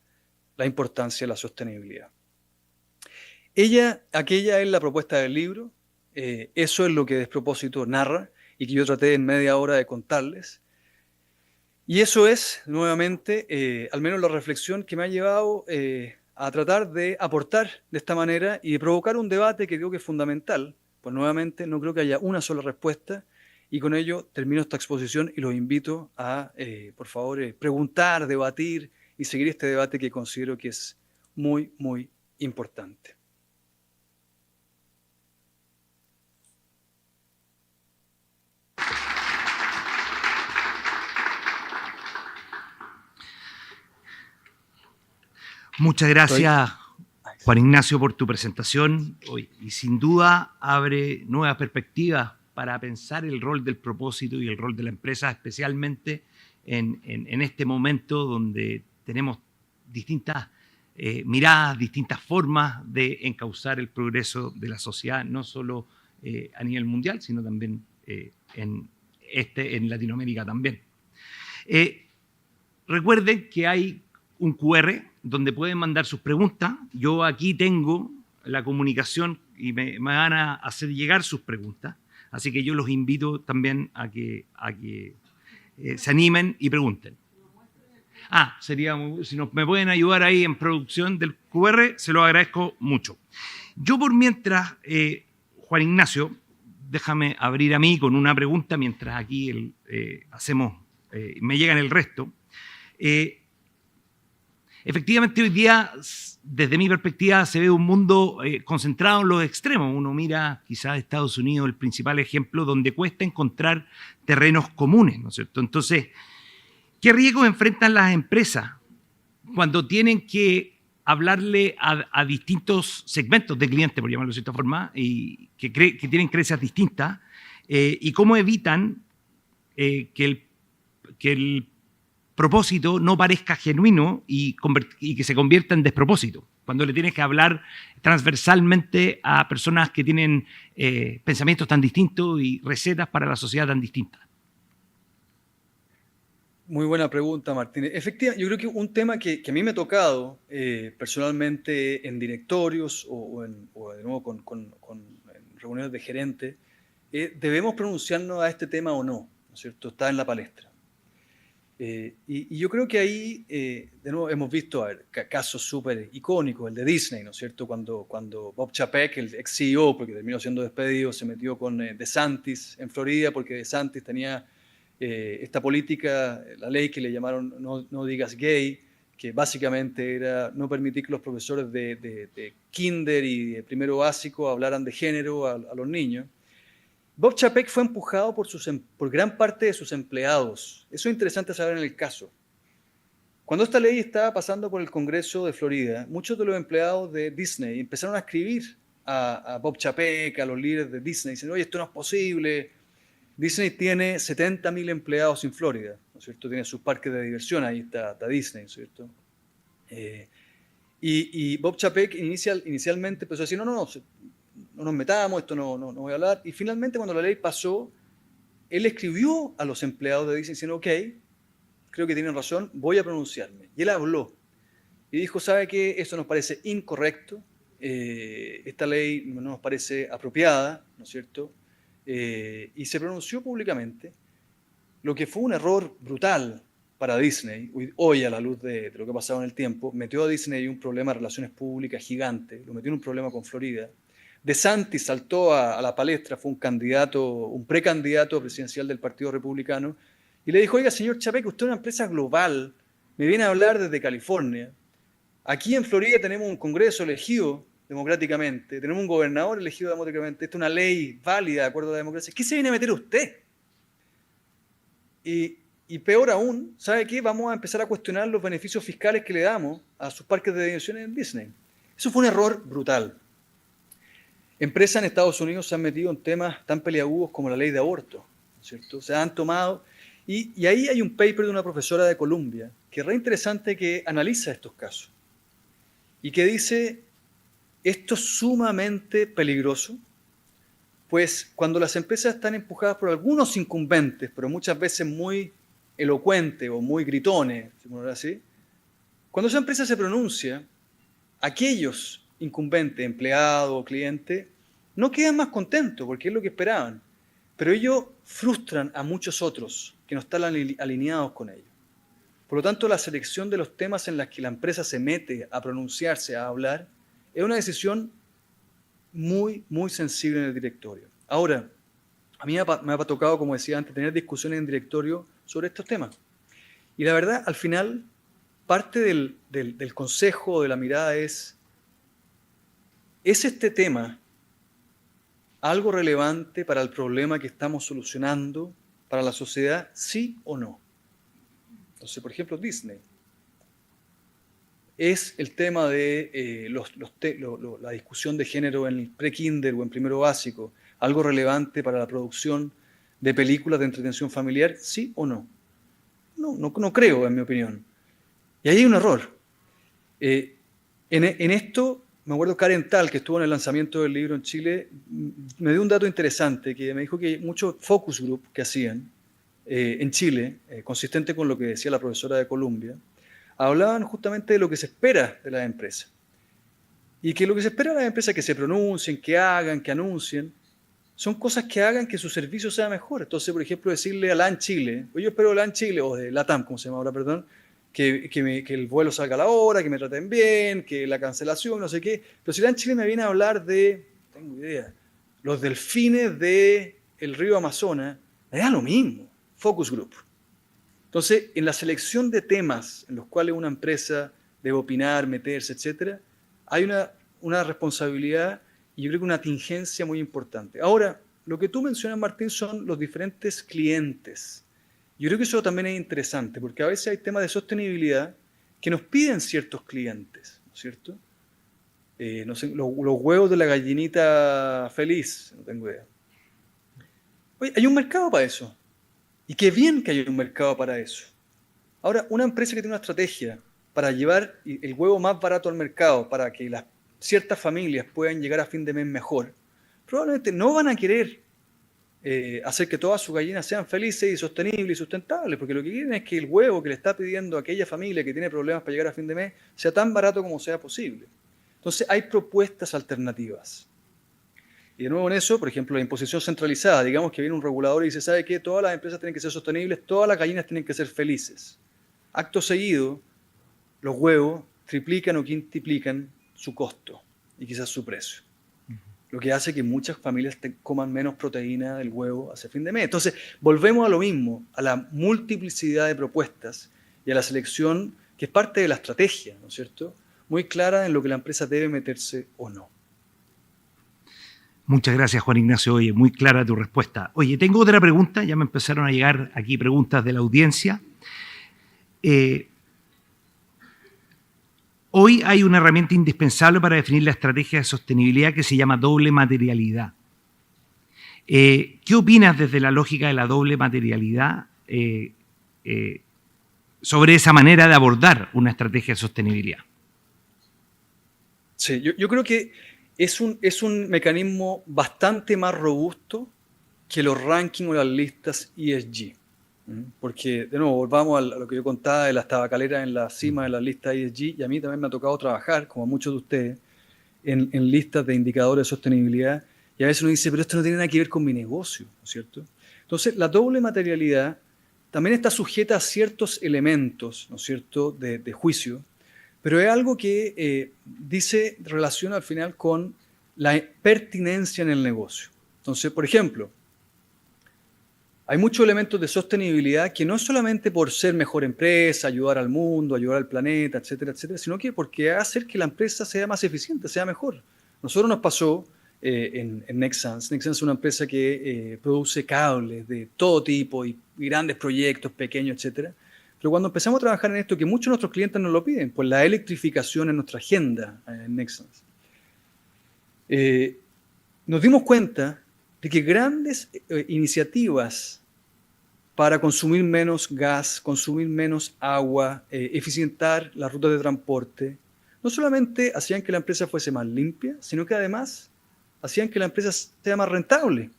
la importancia de la sostenibilidad. Aquella es la propuesta del libro, eso es lo que Despropósito narra y que yo traté en media hora de contarles. Y eso es, nuevamente, al menos la reflexión que me ha llevado a tratar de aportar de esta manera y de provocar un debate que creo que es fundamental. Pues nuevamente no creo que haya una sola respuesta, y con ello termino esta exposición y los invito a, por favor, preguntar, debatir y seguir este debate que considero que es muy, muy importante. Muchas gracias, Juan Ignacio, por tu presentación. Y sin duda abre nuevas perspectivas para pensar el rol del propósito y el rol de la empresa, especialmente en este momento donde tenemos distintas miradas, distintas formas de encauzar el progreso de la sociedad, no solo a nivel mundial, sino también en Latinoamérica también. Recuerden que hay un QR donde pueden mandar sus preguntas. Yo aquí tengo la comunicación y me van a hacer llegar sus preguntas. Así que yo los invito también a que se animen y pregunten. Sería si me pueden ayudar ahí en producción del QR, se lo agradezco mucho. Yo por mientras, Juan Ignacio, déjame abrir a mí con una pregunta mientras aquí me llegan el resto. Efectivamente, hoy día, desde mi perspectiva, se ve un mundo concentrado en los extremos. Uno mira quizás Estados Unidos, el principal ejemplo, donde cuesta encontrar terrenos comunes, ¿no es cierto? Entonces, ¿qué riesgos enfrentan las empresas cuando tienen que hablarle a distintos segmentos de clientes, por llamarlo de cierta forma, y que tienen creencias distintas, y cómo evitan que el propósito no parezca genuino y que se convierta en despropósito, cuando le tienes que hablar transversalmente a personas que tienen pensamientos tan distintos y recetas para la sociedad tan distintas. Muy buena pregunta, Martínez. Efectivamente, yo creo que un tema que a mí me ha tocado personalmente en directorios o de nuevo en reuniones de gerentes, ¿debemos pronunciarnos a este tema o no? ¿No es cierto? Está en la palestra. Y yo creo que ahí, de nuevo, hemos visto casos súper icónicos, el de Disney, ¿no es cierto? Cuando Bob Chapek, el ex CEO, porque terminó siendo despedido, se metió con DeSantis en Florida, porque DeSantis tenía esta política, la ley que le llamaron no digas gay, que básicamente era no permitir que los profesores de kinder y de primero básico hablaran de género a los niños. Bob Chapek fue empujado por gran parte de sus empleados. Eso es interesante saber en el caso. Cuando esta ley estaba pasando por el Congreso de Florida, muchos de los empleados de Disney empezaron a escribir a Bob Chapek, a los líderes de Disney, diciendo, oye, esto no es posible. Disney tiene 70.000 empleados en Florida, ¿no es cierto? Tiene sus parques de diversión, ahí está Disney, ¿no es cierto? Y Bob Chapek inicialmente empezó a decir, no nos metamos, esto no voy a hablar. Y finalmente, cuando la ley pasó, él escribió a los empleados de Disney diciendo, ok, creo que tienen razón, voy a pronunciarme. Y él habló y dijo, ¿sabe qué? Esto nos parece incorrecto, esta ley no nos parece apropiada, ¿no es cierto? Y se pronunció públicamente, lo que fue un error brutal para Disney, hoy a la luz de lo que ha pasado en el tiempo, metió a Disney en un problema de relaciones públicas gigante, lo metió en un problema con Florida. DeSantis saltó a la palestra, fue un precandidato presidencial del Partido Republicano, y le dijo, oiga, señor Chapek, usted es una empresa global, me viene a hablar desde California. Aquí en Florida tenemos un Congreso elegido democráticamente, tenemos un gobernador elegido democráticamente, esta es una ley válida de acuerdo a la democracia. ¿Qué se viene a meter usted? Y peor aún, ¿sabe qué? Vamos a empezar a cuestionar los beneficios fiscales que le damos a sus parques de diversiones en Disney. Eso fue un error brutal. Empresas en Estados Unidos se han metido en temas tan peliagudos como la ley de aborto, ¿no es cierto? Se han tomado, y ahí hay un paper de una profesora de Columbia, que es re interesante, que analiza estos casos y que dice, esto es sumamente peligroso, pues cuando las empresas están empujadas por algunos incumbentes, pero muchas veces muy elocuentes o muy gritones, si uno lo así, cuando esa empresa se pronuncia, aquellos incumbentes, empleados o clientes, no quedan más contentos porque es lo que esperaban, pero ellos frustran a muchos otros que no están alineados con ellos. Por lo tanto, la selección de los temas en los que la empresa se mete a pronunciarse, a hablar, es una decisión muy, muy sensible en el directorio. Ahora, a mí me ha tocado, como decía antes, tener discusiones en directorio sobre estos temas. Y la verdad, al final, parte del consejo, de la mirada ¿es este tema algo relevante para el problema que estamos solucionando para la sociedad, sí o no? Entonces, por ejemplo, Disney. ¿Es el tema de la discusión de género en el pre-kinder o en primero básico algo relevante para la producción de películas de entretención familiar? ¿Sí o no? No creo, en mi opinión. Y ahí hay un error. En esto, me acuerdo Karen Tal, que estuvo en el lanzamiento del libro en Chile, me dio un dato interesante, que me dijo que muchos focus group que hacían en Chile, consistente con lo que decía la profesora de Columbia, hablaban justamente de lo que se espera de las empresas. Y que lo que se espera de las empresas es que se pronuncien, que hagan, que anuncien, son cosas que hagan que su servicio sea mejor. Entonces, por ejemplo, decirle a LAN Chile, oye, yo espero LAN Chile, o de LATAM, como se llama ahora, perdón, que el vuelo salga a la hora, que me traten bien, que la cancelación, no sé qué. Pero si LAN Chile me viene a hablar de, no tengo idea, los delfines del río Amazonas, me da lo mismo. Focus group. Entonces, en la selección de temas en los cuales una empresa debe opinar, meterse, etc., hay una responsabilidad y yo creo que una tingencia muy importante. Ahora, lo que tú mencionas, Martín, son los diferentes clientes. Yo creo que eso también es interesante, porque a veces hay temas de sostenibilidad que nos piden ciertos clientes, ¿no es cierto? No sé, los huevos de la gallinita feliz, no tengo idea. Oye, hay un mercado para eso. Y qué bien que hay un mercado para eso. Ahora, una empresa que tiene una estrategia para llevar el huevo más barato al mercado, para que ciertas familias puedan llegar a fin de mes mejor, probablemente no van a querer hacer que todas sus gallinas sean felices y sostenibles y sustentables, porque lo que quieren es que el huevo que le está pidiendo a aquella familia que tiene problemas para llegar a fin de mes sea tan barato como sea posible. Entonces hay propuestas alternativas. Y de nuevo en eso, por ejemplo, la imposición centralizada, digamos que viene un regulador y dice, ¿sabe qué? Todas las empresas tienen que ser sostenibles, todas las gallinas tienen que ser felices. Acto seguido, los huevos triplican o quintuplican su costo y quizás su precio. Lo que hace que muchas familias coman menos proteína del huevo hacia fin de mes. Entonces, volvemos a lo mismo, a la multiplicidad de propuestas y a la selección que es parte de la estrategia, ¿no es cierto? Muy clara en lo que la empresa debe meterse o no. Muchas gracias, Juan Ignacio. Oye, muy clara tu respuesta. Oye, tengo otra pregunta. Ya me empezaron a llegar aquí preguntas de la audiencia. Hoy hay una herramienta indispensable para definir la estrategia de sostenibilidad que se llama doble materialidad. ¿Qué opinas desde la lógica de la doble materialidad sobre esa manera de abordar una estrategia de sostenibilidad? Sí, yo creo que es un mecanismo bastante más robusto que los rankings o las listas ESG. Porque, de nuevo, volvamos a lo que yo contaba de las tabacaleras en la cima de la lista ESG, y a mí también me ha tocado trabajar, como a muchos de ustedes, en listas de indicadores de sostenibilidad, y a veces uno dice, pero esto no tiene nada que ver con mi negocio, ¿no es cierto? Entonces, la doble materialidad también está sujeta a ciertos elementos, ¿no es cierto?, de juicio, pero es algo que relaciona al final con la pertinencia en el negocio. Entonces, por ejemplo, hay muchos elementos de sostenibilidad que no es solamente por ser mejor empresa, ayudar al mundo, ayudar al planeta, etcétera, etcétera, sino que porque hacer que la empresa sea más eficiente, sea mejor. Nosotros nos pasó en Nexans. Nexans es una empresa que produce cables de todo tipo y grandes proyectos, pequeños, etcétera. Pero cuando empezamos a trabajar en esto, que muchos de nuestros clientes nos lo piden, pues la electrificación en nuestra agenda en Nexans, nos dimos cuenta de que grandes iniciativas para consumir menos gas, consumir menos agua, eficientar las rutas de transporte, no solamente hacían que la empresa fuese más limpia, sino que además hacían que la empresa sea más rentable.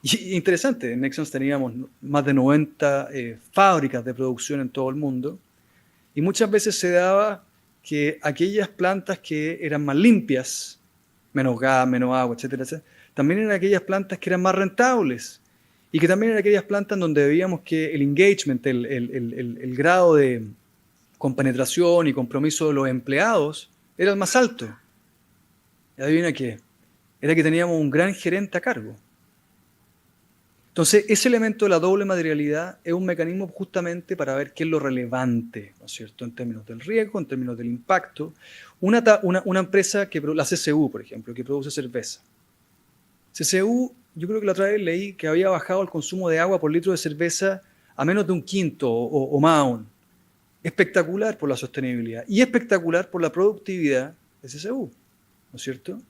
Y interesante, en Nexans teníamos más de 90 fábricas de producción en todo el mundo, y muchas veces se daba que aquellas plantas que eran más limpias, menos gas, menos agua, etcétera, etcétera, también eran aquellas plantas que eran más rentables, y que también eran aquellas plantas donde veíamos que el engagement, el grado de compenetración y compromiso de los empleados era el más alto. Y adivina qué, era que teníamos un gran gerente a cargo. Entonces, ese elemento de la doble materialidad es un mecanismo justamente para ver qué es lo relevante, ¿no es cierto?, en términos del riesgo, en términos del impacto. Una empresa la CCU, por ejemplo, que produce cerveza. CCU, yo creo que la otra vez leí que había bajado el consumo de agua por litro de cerveza a menos de un quinto o más aún. Espectacular por la sostenibilidad y espectacular por la productividad de CCU, ¿no es cierto?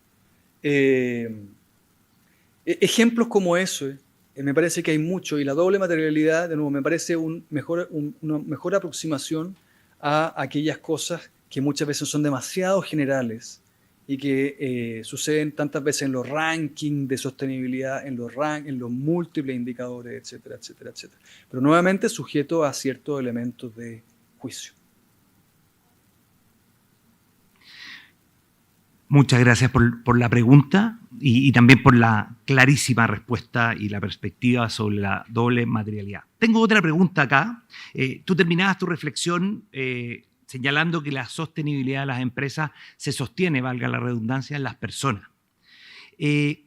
Ejemplos como eso, me parece que hay mucho, y la doble materialidad, de nuevo, me parece una mejor aproximación a aquellas cosas que muchas veces son demasiado generales y que suceden tantas veces en los rankings de sostenibilidad, en los múltiples indicadores, etcétera, etcétera, etcétera. Pero nuevamente sujeto a ciertos elementos de juicio. Muchas gracias por la pregunta y también por la clarísima respuesta y la perspectiva sobre la doble materialidad. Tengo otra pregunta acá. Tú terminabas tu reflexión señalando que la sostenibilidad de las empresas se sostiene, valga la redundancia, en las personas.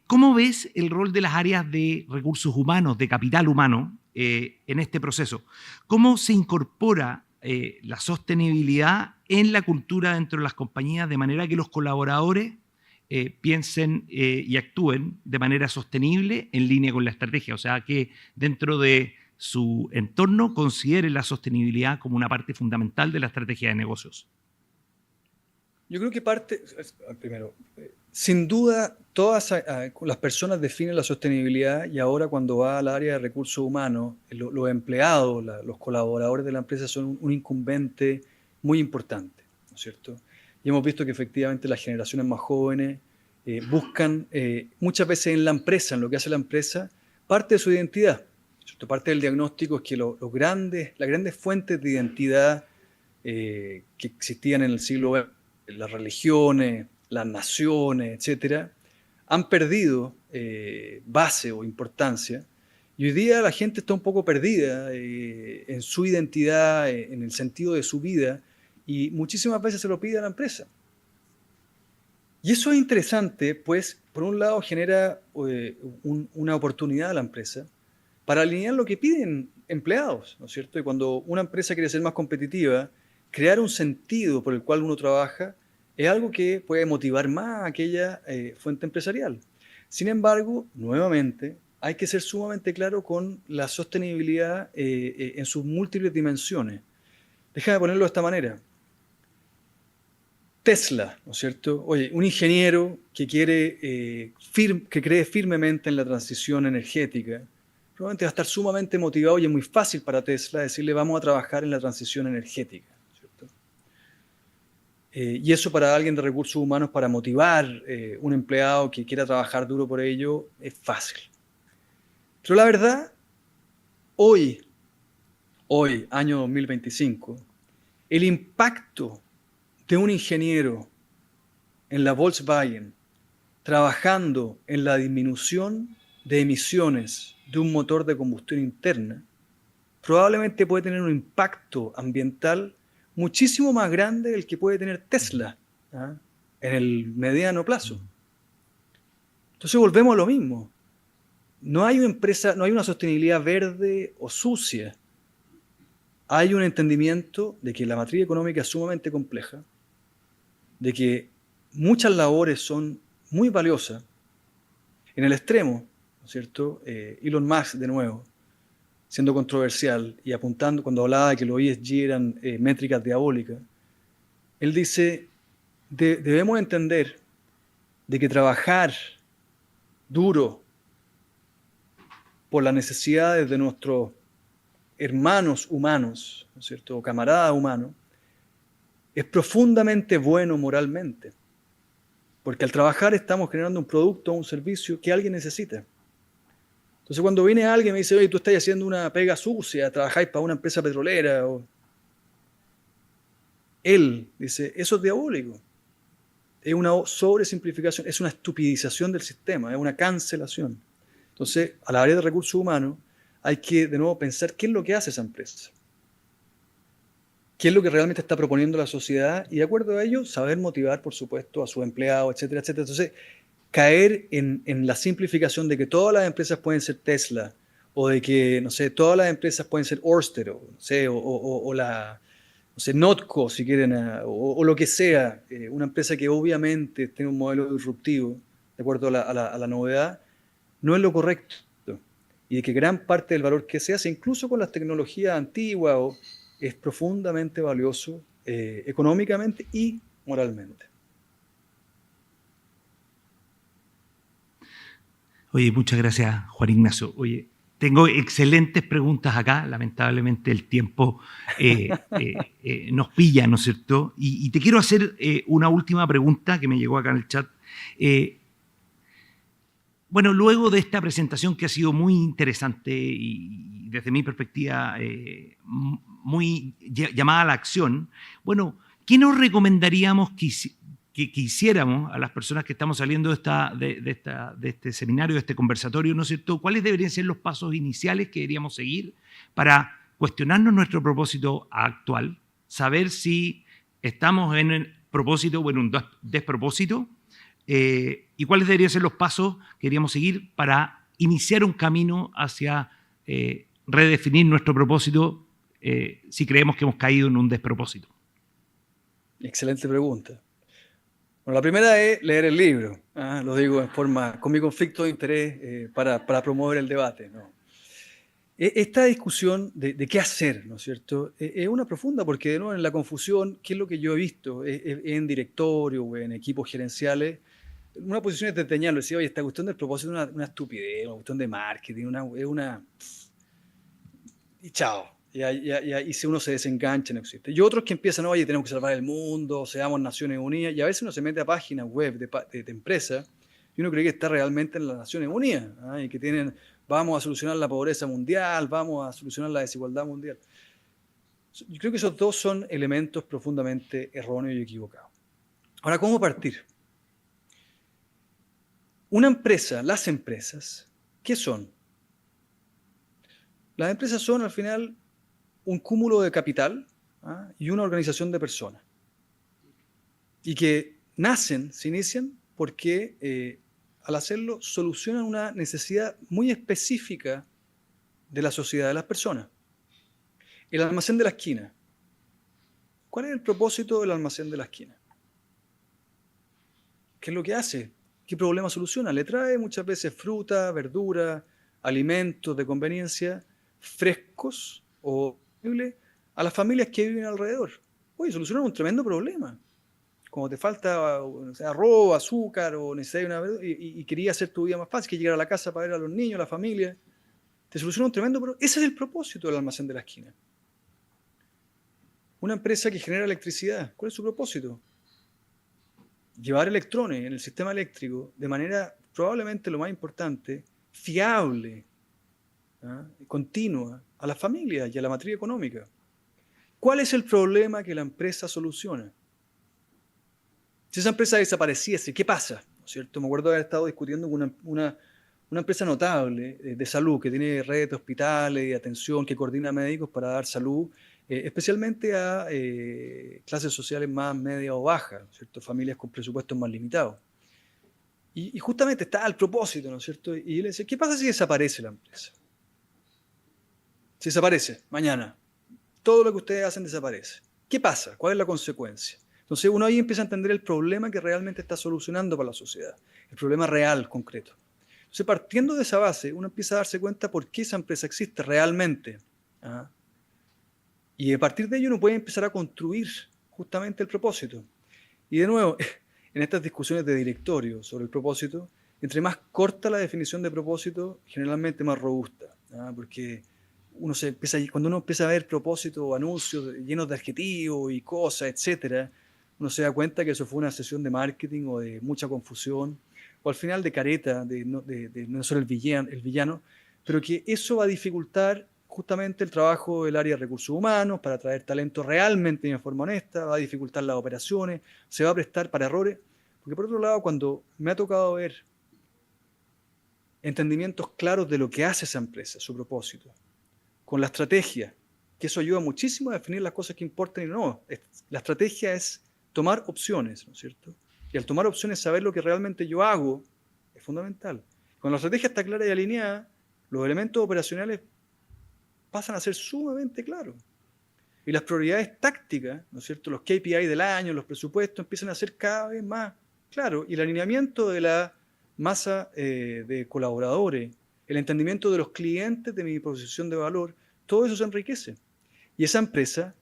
¿Cómo ves el rol de las áreas de recursos humanos, de capital humano, en este proceso? ¿Cómo se incorpora la sostenibilidad en la cultura dentro de las compañías de manera que los colaboradores piensen y actúen de manera sostenible en línea con la estrategia? O sea, que dentro de su entorno considere la sostenibilidad como una parte fundamental de la estrategia de negocios? Yo creo que primero, sin duda, todas las personas definen la sostenibilidad y ahora cuando va al área de recursos humanos, los empleados, los colaboradores de la empresa son un incumbente muy importante, ¿no es cierto? Y hemos visto que efectivamente las generaciones más jóvenes buscan muchas veces en la empresa, en lo que hace la empresa, parte de su identidad, ¿cierto? Parte del diagnóstico es que las grandes fuentes de identidad que existían en el siglo XX, las religiones, las naciones, etcétera, han perdido base o importancia. Y hoy día la gente está un poco perdida en su identidad, en el sentido de su vida, y muchísimas veces se lo pide a la empresa. Y eso es interesante, pues, por un lado genera una oportunidad a la empresa para alinear lo que piden empleados, ¿no es cierto? Y cuando una empresa quiere ser más competitiva, crear un sentido por el cual uno trabaja es algo que puede motivar más a aquella fuente empresarial. Sin embargo, nuevamente, hay que ser sumamente claro con la sostenibilidad en sus múltiples dimensiones. Déjame ponerlo de esta manera. Tesla, ¿no es cierto? Oye, un ingeniero que que cree firmemente en la transición energética, probablemente va a estar sumamente motivado y es muy fácil para Tesla decirle vamos a trabajar en la transición energética, ¿cierto? Y eso para alguien de recursos humanos, para motivar un empleado que quiera trabajar duro por ello, es fácil. Pero la verdad, hoy, año 2025, el impacto de un ingeniero en la Volkswagen trabajando en la disminución de emisiones de un motor de combustión interna, probablemente puede tener un impacto ambiental muchísimo más grande del que puede tener Tesla en el mediano plazo. Entonces volvemos a lo mismo. No hay una sostenibilidad verde o sucia. Hay un entendimiento de que la matriz económica es sumamente compleja, de que muchas labores son muy valiosas. En el extremo, ¿no es cierto? Elon Musk, de nuevo, siendo controversial y apuntando cuando hablaba de que los ESG eran métricas diabólicas, él dice, debemos entender de que trabajar duro por las necesidades de nuestros hermanos humanos, ¿no es cierto? O camaradas humanos, es profundamente bueno moralmente. Porque al trabajar estamos generando un producto o un servicio que alguien necesita. Entonces cuando viene alguien y me dice, oye, tú estás haciendo una pega sucia, trabajáis para una empresa petrolera, él dice, eso es diabólico. Es una sobresimplificación, es una estupidización del sistema, es una cancelación. Entonces, a la área de recursos humanos hay que, de nuevo, pensar qué es lo que hace esa empresa. ¿Qué es lo que realmente está proponiendo la sociedad? Y de acuerdo a ello, saber motivar, por supuesto, a sus empleados, etcétera, etcétera. Entonces, caer en la simplificación de que todas las empresas pueden ser Tesla, o de que, no sé, todas las empresas pueden ser Ørsted, o, no sé, no sé, Notco, si quieren, o lo que sea, una empresa que obviamente tenga un modelo disruptivo, de acuerdo a la novedad, no es lo correcto. Y de que gran parte del valor que se hace, incluso con las tecnologías antiguas, es profundamente valioso económicamente y moralmente. Oye, muchas gracias, Juan Ignacio. Oye, tengo excelentes preguntas acá. Lamentablemente el tiempo nos pilla, ¿no es cierto? Y te quiero hacer una última pregunta que me llegó acá en el chat. Bueno, luego de esta presentación que ha sido muy interesante y desde mi perspectiva muy llamada a la acción, bueno, ¿qué nos recomendaríamos que hiciéramos a las personas que estamos saliendo de este seminario, de este conversatorio, ¿no es cierto? ¿Cuáles deberían ser los pasos iniciales que deberíamos seguir para cuestionarnos nuestro propósito actual, saber si estamos en el propósito o en un despropósito? ¿Y cuáles deberían ser los pasos que deberíamos seguir para iniciar un camino hacia redefinir nuestro propósito si creemos que hemos caído en un despropósito? Excelente pregunta. Bueno, la primera es leer el libro. Lo digo con mi conflicto de interés para promover el debate, ¿no? Esta discusión de qué hacer, ¿no es cierto? Es una profunda porque, de nuevo, en la confusión, ¿qué es lo que yo he visto? En directorio o en equipos gerenciales, una posición es desdeñarlo, decir, oye, esta cuestión del propósito es una estupidez, una cuestión de marketing, es una... Y chao. Y si uno se desengancha, no existe. Y otros que empiezan, oye, tenemos que salvar el mundo, seamos Naciones Unidas, y a veces uno se mete a páginas web de empresas y uno cree que está realmente en las Naciones Unidas, ¿ah? Y que tienen, vamos a solucionar la pobreza mundial, vamos a solucionar la desigualdad mundial. Yo creo que esos dos son elementos profundamente erróneos y equivocados. Ahora, ¿cómo partir? Una empresa, las empresas, ¿qué son? Las empresas son, al final, un cúmulo de capital, ¿ah? Y una organización de personas. Y que se inician porque al hacerlo solucionan una necesidad muy específica de la sociedad, de las personas. El almacén de la esquina. ¿Cuál es el propósito del almacén de la esquina? ¿Qué es lo que hace? ¿Qué problema soluciona? Le trae muchas veces fruta, verdura, alimentos de conveniencia frescos o a las familias que viven alrededor. Oye, solucionan un tremendo problema. Como te falta, o sea, arroz, azúcar o necesitas una verdura y querías hacer tu vida más fácil, que llegar a la casa para ver a los niños, a la familia, te soluciona un tremendo problema. Ese es el propósito del almacén de la esquina. Una empresa que genera electricidad, ¿cuál es su propósito? Llevar electrones en el sistema eléctrico de manera, probablemente lo más importante, fiable, ¿ah? Continua, a las familias y a la matriz económica. ¿Cuál es el problema que la empresa soluciona? Si esa empresa desapareciese, ¿qué pasa? ¿No es cierto? Me acuerdo de haber estado discutiendo con una empresa notable de salud que tiene redes de hospitales y atención, que coordina médicos para dar salud, especialmente a clases sociales más medias o bajas, ¿no es cierto? Familias con presupuestos más limitados. Y justamente está al propósito, ¿no es cierto? Y él dice, ¿qué pasa si desaparece la empresa? Si desaparece mañana, todo lo que ustedes hacen desaparece. ¿Qué pasa? ¿Cuál es la consecuencia? Entonces uno ahí empieza a entender el problema que realmente está solucionando para la sociedad, el problema real, concreto. Entonces, partiendo de esa base, uno empieza a darse cuenta por qué esa empresa existe realmente. ¿Ah? Y a partir de ello uno puede empezar a construir justamente el propósito. Y de nuevo, en estas discusiones de directorio sobre el propósito, entre más corta la definición de propósito, generalmente más robusta. ¿Ah? Porque cuando uno empieza a ver propósitos o anuncios llenos de adjetivos y cosas, etcétera, uno se da cuenta que eso fue una sesión de marketing o de mucha confusión, o al final de careta, de no ser el villano, pero que eso va a dificultar justamente el trabajo del área de recursos humanos para atraer talento realmente de forma honesta, va a dificultar las operaciones, se va a prestar para errores, porque por otro lado, cuando me ha tocado ver entendimientos claros de lo que hace esa empresa, su propósito, con la estrategia, que eso ayuda muchísimo a definir las cosas que importan y no. La estrategia es tomar opciones, ¿no es cierto? Y al tomar opciones, saber lo que realmente yo hago es fundamental. Cuando la estrategia está clara y alineada, los elementos operacionales pasan a ser sumamente claros. Y las prioridades tácticas, ¿no es cierto? Los KPI del año, los presupuestos, empiezan a ser cada vez más claros. Y el alineamiento de la masa de colaboradores, el entendimiento de los clientes de mi proposición de valor, todo eso se enriquece. Y esa empresa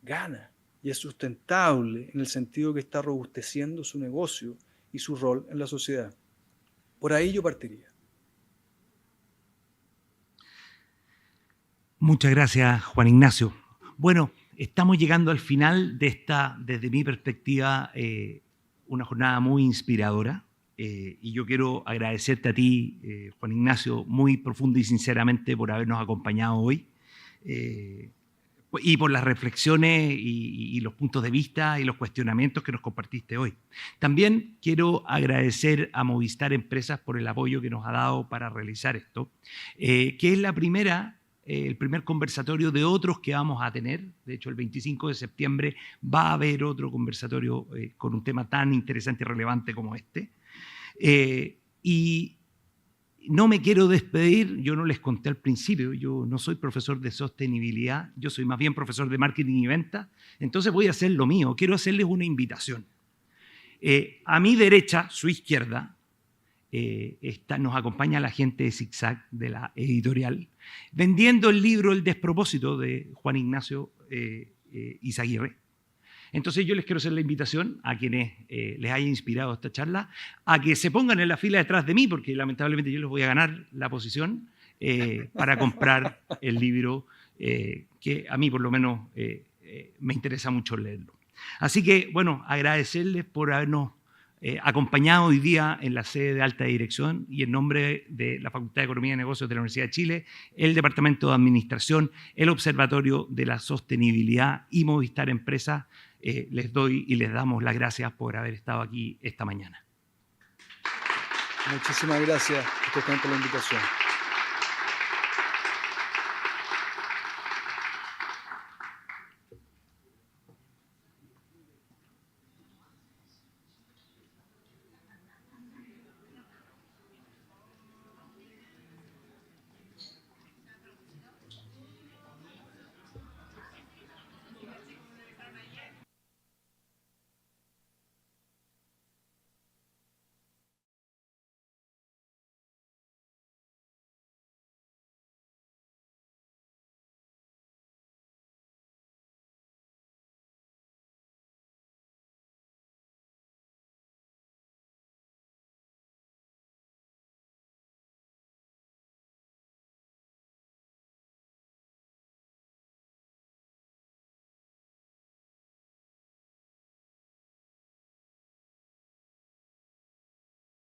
gana y es sustentable en el sentido que está robusteciendo su negocio y su rol en la sociedad. Por ahí yo partiría. Muchas gracias, Juan Ignacio. Bueno, estamos llegando al final de esta, desde mi perspectiva, una jornada muy inspiradora. Y yo quiero agradecerte a ti, Juan Ignacio, muy profundo y sinceramente por habernos acompañado hoy y por las reflexiones y los puntos de vista y los cuestionamientos que nos compartiste hoy. También quiero agradecer a Movistar Empresas por el apoyo que nos ha dado para realizar esto, que es el primer conversatorio de otros que vamos a tener. De hecho, el 25 de septiembre va a haber otro conversatorio con un tema tan interesante y relevante como este. Y no me quiero despedir, yo no les conté al principio, yo no soy profesor de sostenibilidad, yo soy más bien profesor de marketing y venta, entonces voy a hacer lo mío, quiero hacerles una invitación. A mi derecha, su izquierda, nos acompaña la gente de ZigZag, de la editorial, vendiendo el libro El despropósito de Juan Ignacio Izaguirre. Entonces yo les quiero hacer la invitación a quienes les haya inspirado esta charla a que se pongan en la fila detrás de mí, porque lamentablemente yo les voy a ganar la posición para comprar el libro que a mí por lo menos me interesa mucho leerlo. Así que, bueno, agradecerles por habernos acompañado hoy día en la sede de alta dirección y en nombre de la Facultad de Economía y Negocios de la Universidad de Chile, el Departamento de Administración, el Observatorio de la Sostenibilidad y Movistar Empresas, les doy y les damos las gracias por haber estado aquí esta mañana. Muchísimas gracias por la invitación.